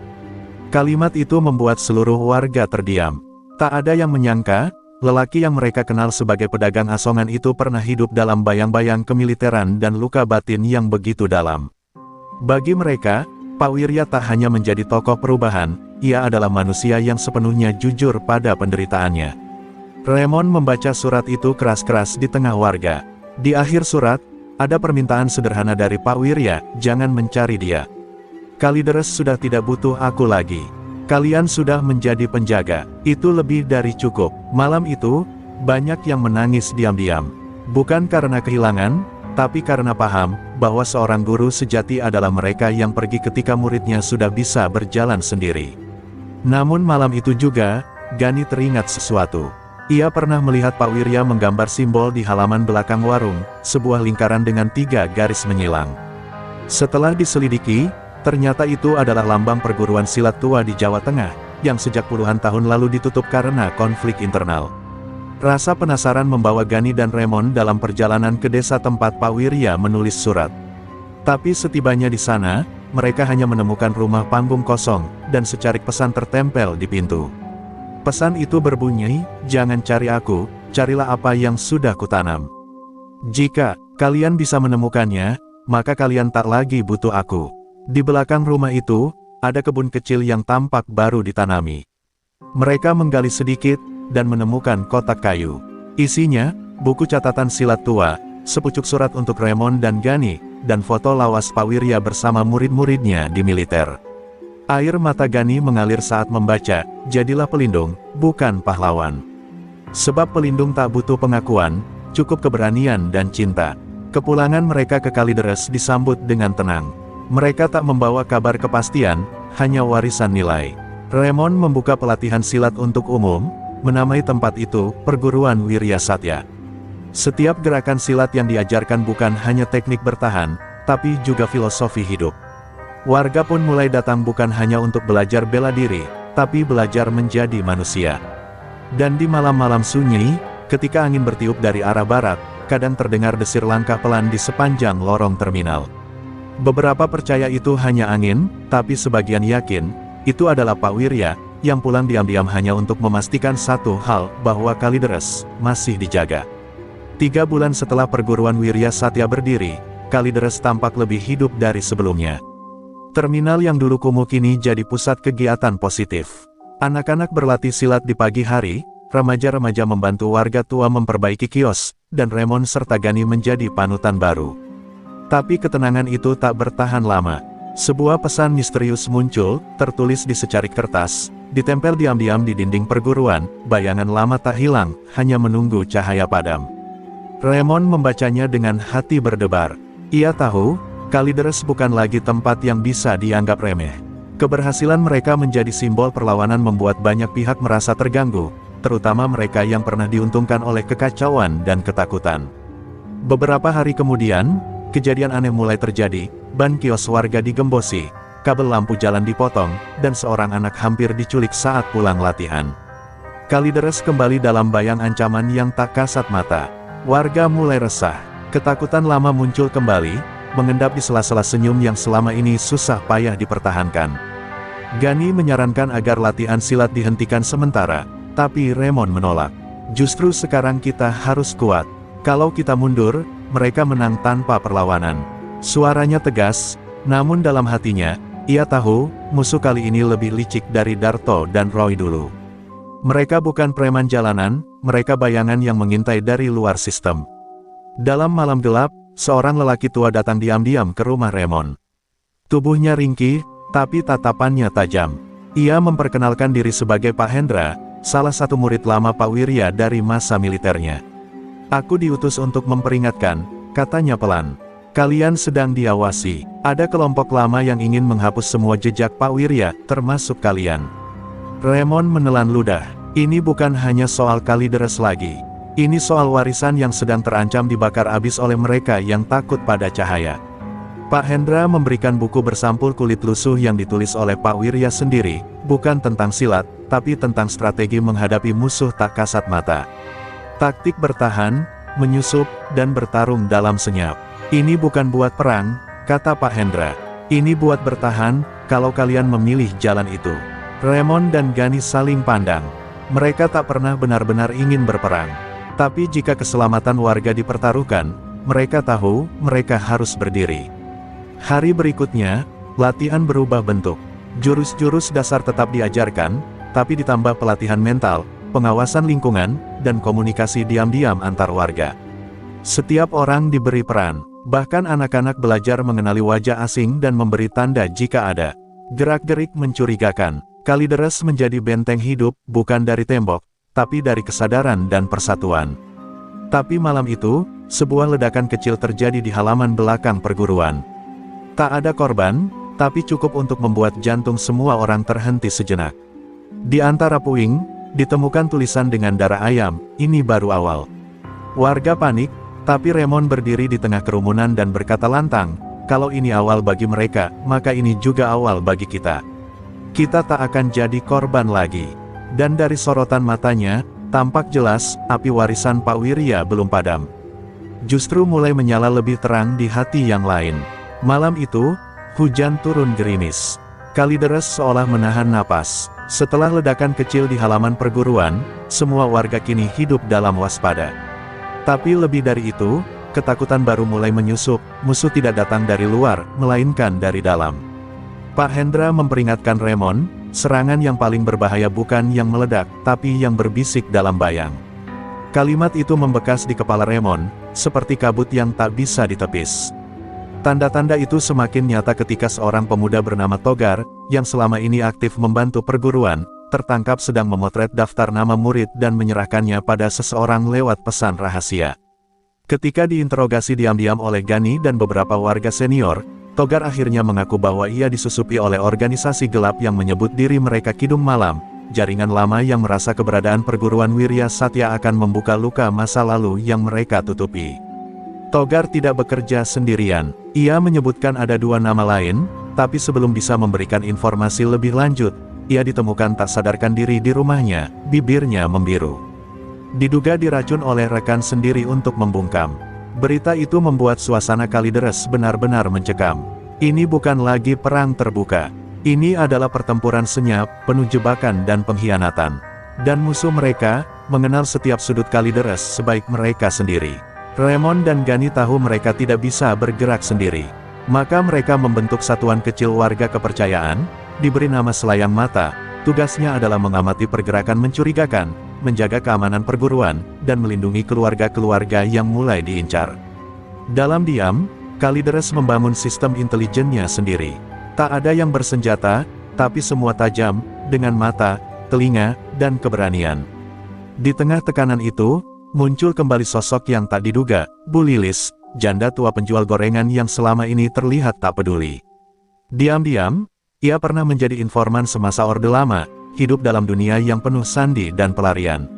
Kalimat itu membuat seluruh warga terdiam. Tak ada yang menyangka, lelaki yang mereka kenal sebagai pedagang asongan itu pernah hidup dalam bayang-bayang kemiliteran dan luka batin yang begitu dalam. Bagi mereka, Pak Wirya tak hanya menjadi tokoh perubahan, ia adalah manusia yang sepenuhnya jujur pada penderitaannya. Raymond membaca surat itu keras-keras di tengah warga. Di akhir surat, ada permintaan sederhana dari Pak Wirya, "Jangan mencari dia. Kalideres sudah tidak butuh aku lagi. Kalian sudah menjadi penjaga, itu lebih dari cukup." Malam itu, banyak yang menangis diam-diam. Bukan karena kehilangan, tapi karena paham, bahwa seorang guru sejati adalah mereka yang pergi ketika muridnya sudah bisa berjalan sendiri. Namun malam itu juga, Gani teringat sesuatu. Ia pernah melihat Pak Wirya menggambar simbol di halaman belakang warung, sebuah lingkaran dengan 3 garis menyilang. Setelah diselidiki, ternyata itu adalah lambang perguruan silat tua di Jawa Tengah, yang sejak puluhan tahun lalu ditutup karena konflik internal. Rasa penasaran membawa Gani dan Raymond dalam perjalanan ke desa tempat Pak Wirya menulis surat. Tapi setibanya di sana, mereka hanya menemukan rumah panggung kosong, dan secarik pesan tertempel di pintu. Pesan itu berbunyi, "Jangan cari aku, carilah apa yang sudah kutanam. Jika kalian bisa menemukannya, maka kalian tak lagi butuh aku." Di belakang rumah itu, ada kebun kecil yang tampak baru ditanami. Mereka menggali sedikit, dan menemukan kotak kayu. Isinya, buku catatan silat tua, sepucuk surat untuk Raymond dan Gani, dan foto lawas Pak Wirya bersama murid-muridnya di militer. Air mata Gani mengalir saat membaca, "Jadilah pelindung, bukan pahlawan. Sebab pelindung tak butuh pengakuan, cukup keberanian dan cinta." Kepulangan mereka ke Kalideres disambut dengan tenang. Mereka tak membawa kabar kepastian, hanya warisan nilai. Raymond membuka pelatihan silat untuk umum, menamai tempat itu, Perguruan Wirya Satya. Setiap gerakan silat yang diajarkan bukan hanya teknik bertahan, tapi juga filosofi hidup. Warga pun mulai datang bukan hanya untuk belajar bela diri, tapi belajar menjadi manusia. Dan di malam-malam sunyi, ketika angin bertiup dari arah barat, kadang terdengar desir langkah pelan di sepanjang lorong terminal. Beberapa percaya itu hanya angin, tapi sebagian yakin, itu adalah Pak Wirya, yang pulang diam-diam hanya untuk memastikan satu hal, bahwa Kalideres masih dijaga. 3 bulan setelah Perguruan Wirya Satya berdiri, Kalideres tampak lebih hidup dari sebelumnya. Terminal yang dulu kumuh kini jadi pusat kegiatan positif. Anak-anak berlatih silat di pagi hari, remaja-remaja membantu warga tua memperbaiki kios, dan Raymond serta Gani menjadi panutan baru. Tapi ketenangan itu tak bertahan lama. Sebuah pesan misterius muncul, tertulis di secarik kertas, ditempel diam-diam di dinding perguruan, bayangan lama tak hilang, hanya menunggu cahaya padam. Raymond membacanya dengan hati berdebar. Ia tahu, Kalideres bukan lagi tempat yang bisa dianggap remeh. Keberhasilan mereka menjadi simbol perlawanan membuat banyak pihak merasa terganggu, terutama mereka yang pernah diuntungkan oleh kekacauan dan ketakutan. Beberapa hari kemudian, kejadian aneh mulai terjadi, ban kios warga digembosi, kabel lampu jalan dipotong, dan seorang anak hampir diculik saat pulang latihan. Kalideres kembali dalam bayang ancaman yang tak kasat mata. Warga mulai resah, ketakutan lama muncul kembali, mengendap di sela-sela senyum yang selama ini susah payah dipertahankan. Gani menyarankan agar latihan silat dihentikan sementara, tapi Raymond menolak. Justru sekarang kita harus kuat. Kalau kita mundur, mereka menang tanpa perlawanan. Suaranya tegas, namun dalam hatinya, ia tahu, musuh kali ini lebih licik dari Darto dan Roy dulu. Mereka bukan preman jalanan, mereka bayangan yang mengintai dari luar sistem. Dalam malam gelap, seorang lelaki tua datang diam-diam ke rumah Raymond. Tubuhnya ringkih, tapi tatapannya tajam. Ia memperkenalkan diri sebagai Pak Hendra, salah satu murid lama Pak Wirya dari masa militernya. "Aku diutus untuk memperingatkan," katanya pelan. "Kalian sedang diawasi. Ada kelompok lama yang ingin menghapus semua jejak Pak Wirya, termasuk kalian." Raymond menelan ludah. Ini bukan hanya soal Kalideres lagi. Ini soal warisan yang sedang terancam dibakar habis oleh mereka yang takut pada cahaya. Pak Hendra memberikan buku bersampul kulit lusuh yang ditulis oleh Pak Wirya sendiri, bukan tentang silat, tapi tentang strategi menghadapi musuh tak kasat mata. Taktik bertahan, menyusup, dan bertarung dalam senyap. "Ini bukan buat perang," kata Pak Hendra. "Ini buat bertahan, kalau kalian memilih jalan itu." Raymond dan Gani saling pandang. Mereka tak pernah benar-benar ingin berperang. Tapi jika keselamatan warga dipertaruhkan, mereka tahu, mereka harus berdiri. Hari berikutnya, latihan berubah bentuk. Jurus-jurus dasar tetap diajarkan, tapi ditambah pelatihan mental, pengawasan lingkungan, dan komunikasi diam-diam antar warga. Setiap orang diberi peran, bahkan anak-anak belajar mengenali wajah asing dan memberi tanda jika ada gerak-gerik mencurigakan. Kalideres menjadi benteng hidup, bukan dari tembok, tapi dari kesadaran dan persatuan. Tapi malam itu, sebuah ledakan kecil terjadi di halaman belakang perguruan. Tak ada korban, tapi cukup untuk membuat jantung semua orang terhenti sejenak. Di antara puing, ditemukan tulisan dengan darah ayam, "Ini baru awal." Warga panik, tapi Raymond berdiri di tengah kerumunan dan berkata lantang, "Kalau ini awal bagi mereka, maka ini juga awal bagi kita. Kita tak akan jadi korban lagi." Dan dari sorotan matanya, tampak jelas, api warisan Pak Wirya belum padam. Justru mulai menyala lebih terang di hati yang lain. Malam itu, hujan turun gerimis. Kalideres seolah menahan napas. Setelah ledakan kecil di halaman perguruan, semua warga kini hidup dalam waspada. Tapi lebih dari itu, ketakutan baru mulai menyusup. Musuh tidak datang dari luar, melainkan dari dalam. Pak Hendra memperingatkan Raymond, serangan yang paling berbahaya bukan yang meledak, tapi yang berbisik dalam bayang. Kalimat itu membekas di kepala Raymond, seperti kabut yang tak bisa ditepis. Tanda-tanda itu semakin nyata ketika seorang pemuda bernama Togar, yang selama ini aktif membantu perguruan, tertangkap sedang memotret daftar nama murid dan menyerahkannya pada seseorang lewat pesan rahasia. Ketika diinterogasi diam-diam oleh Gani dan beberapa warga senior, Togar akhirnya mengaku bahwa ia disusupi oleh organisasi gelap yang menyebut diri mereka Kidung Malam, jaringan lama yang merasa keberadaan perguruan Wirya Satya akan membuka luka masa lalu yang mereka tutupi. Togar tidak bekerja sendirian. Ia menyebutkan ada 2 nama lain, tapi sebelum bisa memberikan informasi lebih lanjut, ia ditemukan tak sadarkan diri di rumahnya, bibirnya membiru. Diduga diracun oleh rekan sendiri untuk membungkam. Berita itu membuat suasana Kalideres benar-benar mencekam. Ini bukan lagi perang terbuka. Ini adalah pertempuran senyap, penuh jebakan dan pengkhianatan. Dan musuh mereka, mengenal setiap sudut Kalideres sebaik mereka sendiri. Raymond dan Gani tahu mereka tidak bisa bergerak sendiri. Maka mereka membentuk satuan kecil warga kepercayaan, diberi nama Selayang Mata. Tugasnya adalah mengamati pergerakan mencurigakan, menjaga keamanan perguruan, dan melindungi keluarga-keluarga yang mulai diincar. Dalam diam, Kalideres membangun sistem intelijennya sendiri. Tak ada yang bersenjata, tapi semua tajam, dengan mata, telinga, dan keberanian. Di tengah tekanan itu, muncul kembali sosok yang tak diduga, Bu Lilis, janda tua penjual gorengan yang selama ini terlihat tak peduli. Diam-diam, ia pernah menjadi informan semasa Orde Lama, hidup dalam dunia yang penuh sandi dan pelarian.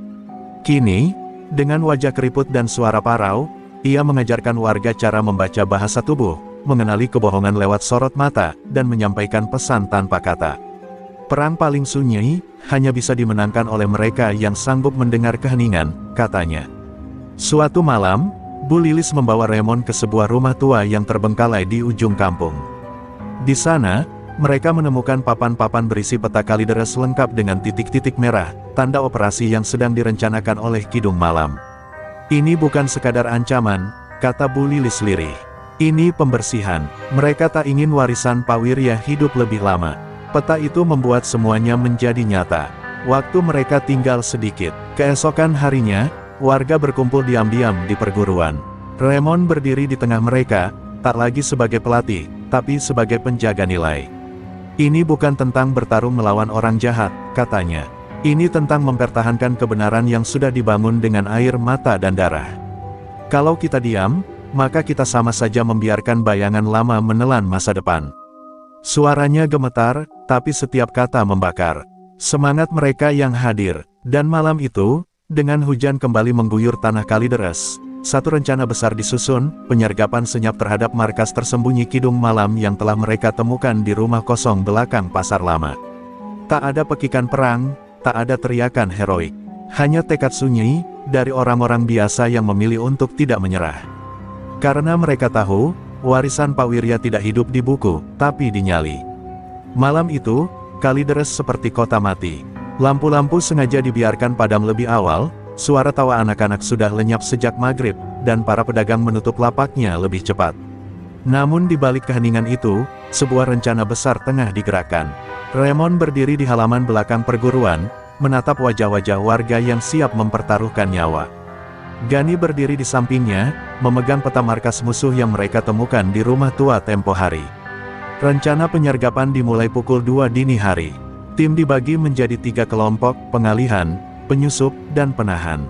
Kini, dengan wajah keriput dan suara parau, ia mengajarkan warga cara membaca bahasa tubuh, mengenali kebohongan lewat sorot mata, dan menyampaikan pesan tanpa kata. Perang paling sunyi, hanya bisa dimenangkan oleh mereka yang sanggup mendengar keheningan, katanya. Suatu malam, Bu Lilis membawa Raymond ke sebuah rumah tua yang terbengkalai di ujung kampung. Di sana, mereka menemukan papan-papan berisi peta Kalideres lengkap dengan titik-titik merah, tanda operasi yang sedang direncanakan oleh Kidung Malam. Ini bukan sekadar ancaman, kata Bu Lilis lirih. Ini pembersihan, mereka tak ingin warisan Pawirya hidup lebih lama. Peta itu membuat semuanya menjadi nyata. Waktu mereka tinggal sedikit. Keesokan harinya, warga berkumpul diam-diam di perguruan. Raymond berdiri di tengah mereka, tak lagi sebagai pelatih, tapi sebagai penjaga nilai. Ini bukan tentang bertarung melawan orang jahat, katanya. Ini tentang mempertahankan kebenaran yang sudah dibangun dengan air mata dan darah. Kalau kita diam, maka kita sama saja membiarkan bayangan lama menelan masa depan. Suaranya gemetar, tapi setiap kata membakar. Semangat mereka yang hadir, dan malam itu, dengan hujan kembali mengguyur tanah Kalideres, satu rencana besar disusun, penyergapan senyap terhadap markas tersembunyi Kidung Malam yang telah mereka temukan di rumah kosong belakang pasar lama. Tak ada pekikan perang, tak ada teriakan heroik. Hanya tekad sunyi, dari orang-orang biasa yang memilih untuk tidak menyerah. Karena mereka tahu, warisan Pawirya tidak hidup di buku, tapi di nyali. Malam itu, Kalideres seperti kota mati. Lampu-lampu sengaja dibiarkan padam lebih awal, suara tawa anak-anak sudah lenyap sejak maghrib, dan para pedagang menutup lapaknya lebih cepat. Namun di balik keheningan itu, sebuah rencana besar tengah digerakkan. Raymond berdiri di halaman belakang perguruan, menatap wajah-wajah warga yang siap mempertaruhkan nyawa. Gani berdiri di sampingnya, memegang peta markas musuh yang mereka temukan di rumah tua tempo hari. Rencana penyergapan dimulai pukul 2 dini hari. Tim dibagi menjadi 3 kelompok, pengalihan, penyusup, dan penahan.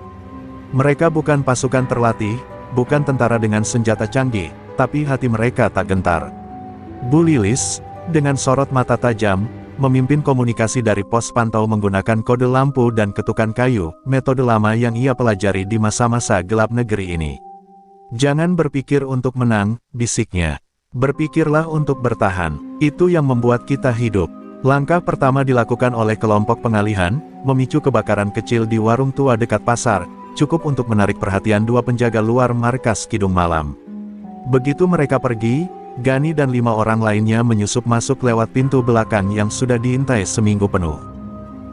Mereka bukan pasukan terlatih, bukan tentara dengan senjata canggih, tapi hati mereka tak gentar. Bu Lilis, dengan sorot mata tajam, memimpin komunikasi dari pos pantau menggunakan kode lampu dan ketukan kayu, metode lama yang ia pelajari di masa-masa gelap negeri ini. Jangan berpikir untuk menang, bisiknya. Berpikirlah untuk bertahan, itu yang membuat kita hidup. Langkah pertama dilakukan oleh kelompok pengalihan, memicu kebakaran kecil di warung tua dekat pasar, cukup untuk menarik perhatian 2 penjaga luar markas Kidung Malam. Begitu mereka pergi, Gani dan 5 orang lainnya menyusup masuk lewat pintu belakang yang sudah diintai seminggu penuh.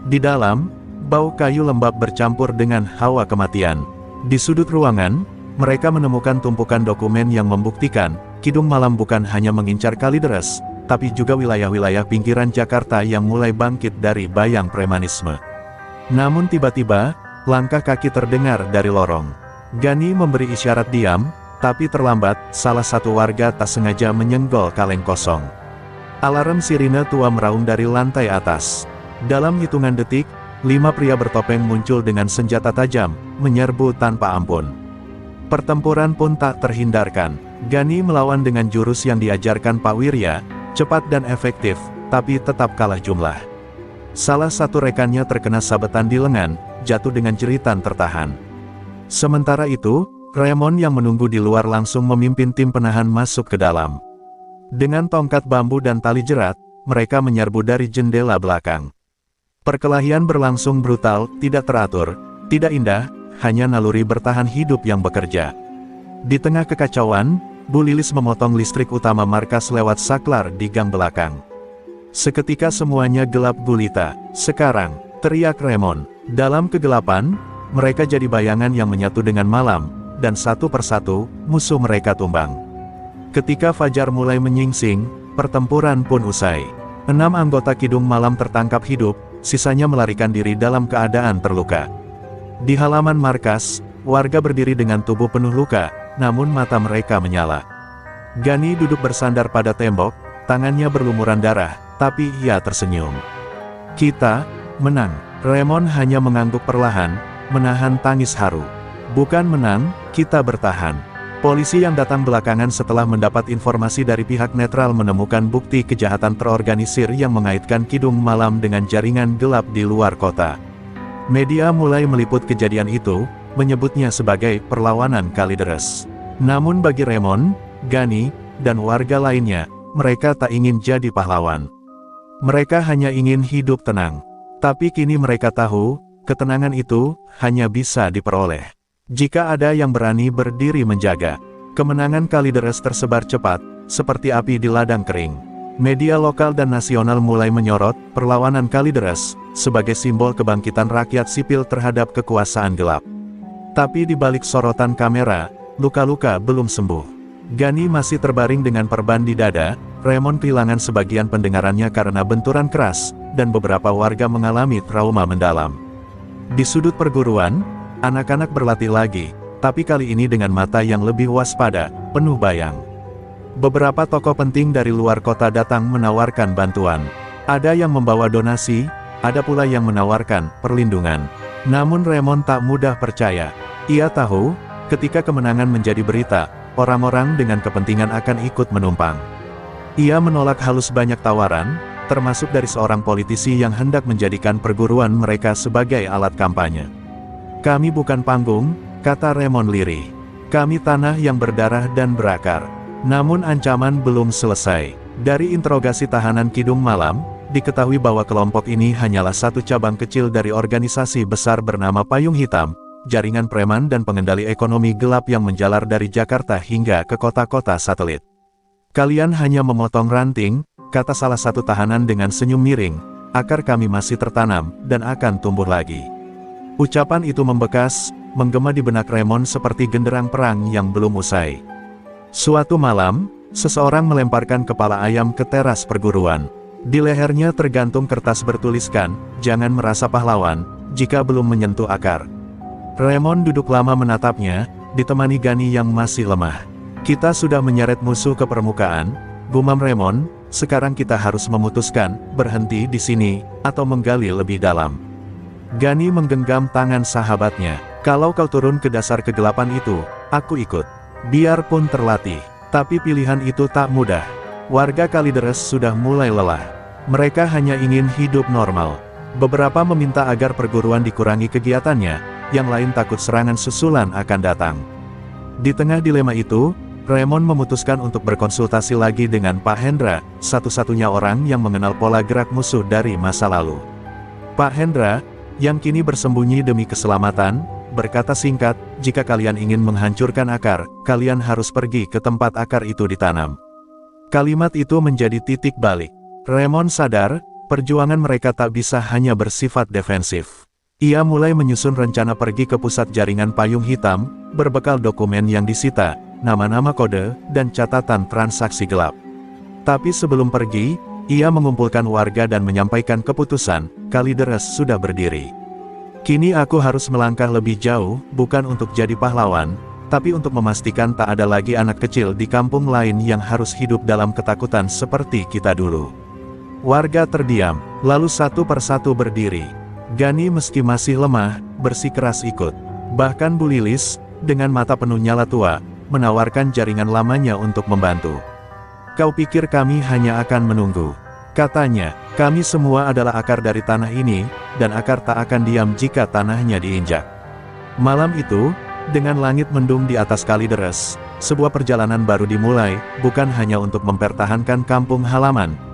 Di dalam, bau kayu lembab bercampur dengan hawa kematian. Di sudut ruangan, mereka menemukan tumpukan dokumen yang membuktikan, Kidung Malam bukan hanya mengincar Kalideres, tapi juga wilayah-wilayah pinggiran Jakarta yang mulai bangkit dari bayang premanisme. Namun tiba-tiba, langkah kaki terdengar dari lorong. Gani memberi isyarat diam, tapi terlambat, salah satu warga tak sengaja menyenggol kaleng kosong. Alarm sirine tua meraung dari lantai atas. Dalam hitungan detik, 5 pria bertopeng muncul dengan senjata tajam, menyerbu tanpa ampun. Pertempuran pun tak terhindarkan. Gani melawan dengan jurus yang diajarkan Pawirya, cepat dan efektif, tapi tetap kalah jumlah. Salah satu rekannya terkena sabetan di lengan, jatuh dengan jeritan tertahan. Sementara itu, Raymond yang menunggu di luar langsung memimpin tim penahan masuk ke dalam. Dengan tongkat bambu dan tali jerat, mereka menyerbu dari jendela belakang. Perkelahian berlangsung brutal, tidak teratur, tidak indah, hanya naluri bertahan hidup yang bekerja. Di tengah kekacauan, Bu Lilis memotong listrik utama markas lewat saklar di gang belakang. Seketika semuanya gelap gulita. Sekarang, teriak Raymond. Dalam kegelapan, mereka jadi bayangan yang menyatu dengan malam, dan satu persatu, musuh mereka tumbang. Ketika fajar mulai menyingsing, pertempuran pun usai. 6 anggota Kidung Malam tertangkap hidup, sisanya melarikan diri dalam keadaan terluka. Di halaman markas, warga berdiri dengan tubuh penuh luka, namun mata mereka menyala. Gani duduk bersandar pada tembok, tangannya berlumuran darah, tapi ia tersenyum. Kita menang. Raymond hanya mengangguk perlahan, menahan tangis haru. Bukan menang, kita bertahan. Polisi yang datang belakangan setelah mendapat informasi dari pihak netral menemukan bukti kejahatan terorganisir yang mengaitkan Kidung Malam dengan jaringan gelap di luar kota. Media mulai meliput kejadian itu, menyebutnya sebagai perlawanan Kalideres. Namun bagi Raymond, Gani, dan warga lainnya, mereka tak ingin jadi pahlawan. Mereka hanya ingin hidup tenang. Tapi kini mereka tahu, ketenangan itu hanya bisa diperoleh jika ada yang berani berdiri menjaga. Kemenangan Kalideres tersebar cepat, seperti api di ladang kering. Media lokal dan nasional mulai menyorot perlawanan Kalideres sebagai simbol kebangkitan rakyat sipil terhadap kekuasaan gelap. Tapi di balik sorotan kamera, luka-luka belum sembuh. Gani masih terbaring dengan perban di dada, Raymond kehilangan sebagian pendengarannya karena benturan keras, dan beberapa warga mengalami trauma mendalam. Di sudut perguruan, anak-anak berlatih lagi, tapi kali ini dengan mata yang lebih waspada, penuh bayang. Beberapa tokoh penting dari luar kota datang menawarkan bantuan. Ada yang membawa donasi, ada pula yang menawarkan perlindungan. Namun Raymond tak mudah percaya. Ia tahu, ketika kemenangan menjadi berita, orang-orang dengan kepentingan akan ikut menumpang. Ia menolak halus banyak tawaran, termasuk dari seorang politisi yang hendak menjadikan perguruan mereka sebagai alat kampanye. Kami bukan panggung, kata Raymond lirih. Kami tanah yang berdarah dan berakar. Namun ancaman belum selesai. Dari interogasi tahanan Kidung Malam, diketahui bahwa kelompok ini hanyalah satu cabang kecil dari organisasi besar bernama Payung Hitam, jaringan preman dan pengendali ekonomi gelap yang menjalar dari Jakarta hingga ke kota-kota satelit. Kalian hanya memotong ranting, kata salah satu tahanan dengan senyum miring, akar kami masih tertanam, dan akan tumbuh lagi. Ucapan itu membekas, menggema di benak Raymond seperti genderang perang yang belum usai. Suatu malam, seseorang melemparkan kepala ayam ke teras perguruan. Di lehernya tergantung kertas bertuliskan, jangan merasa pahlawan, jika belum menyentuh akar. Raymond duduk lama menatapnya, ditemani Gani yang masih lemah. Kita sudah menyeret musuh ke permukaan, gumam Raymond, sekarang kita harus memutuskan, berhenti di sini, atau menggali lebih dalam. Gani menggenggam tangan sahabatnya. Kalau kau turun ke dasar kegelapan itu, aku ikut. Biarpun terlatih, tapi pilihan itu tak mudah. Warga Kalideres sudah mulai lelah. Mereka hanya ingin hidup normal. Beberapa meminta agar perguruan dikurangi kegiatannya, yang lain takut serangan susulan akan datang. Di tengah dilema itu, Raymond memutuskan untuk berkonsultasi lagi dengan Pak Hendra, satu-satunya orang yang mengenal pola gerak musuh dari masa lalu. Pak Hendra, yang kini bersembunyi demi keselamatan, berkata singkat, jika kalian ingin menghancurkan akar, kalian harus pergi ke tempat akar itu ditanam. Kalimat itu menjadi titik balik. Raymond sadar, perjuangan mereka tak bisa hanya bersifat defensif. Ia mulai menyusun rencana pergi ke pusat jaringan Payung Hitam, berbekal dokumen yang disita, nama-nama kode, dan catatan transaksi gelap. Tapi sebelum pergi, ia mengumpulkan warga dan menyampaikan keputusan, Kalideres sudah berdiri. Kini aku harus melangkah lebih jauh, bukan untuk jadi pahlawan, tapi untuk memastikan tak ada lagi anak kecil di kampung lain yang harus hidup dalam ketakutan seperti kita dulu. Warga terdiam, lalu satu persatu berdiri. Gani meski masih lemah, bersikeras ikut. Bahkan Bu Lilis, dengan mata penuh nyala tua, menawarkan jaringan lamanya untuk membantu. Kau pikir kami hanya akan menunggu? Katanya, kami semua adalah akar dari tanah ini, dan akar tak akan diam jika tanahnya diinjak. Malam itu, dengan langit mendung di atas Kalideres, sebuah perjalanan baru dimulai, bukan hanya untuk mempertahankan kampung halaman,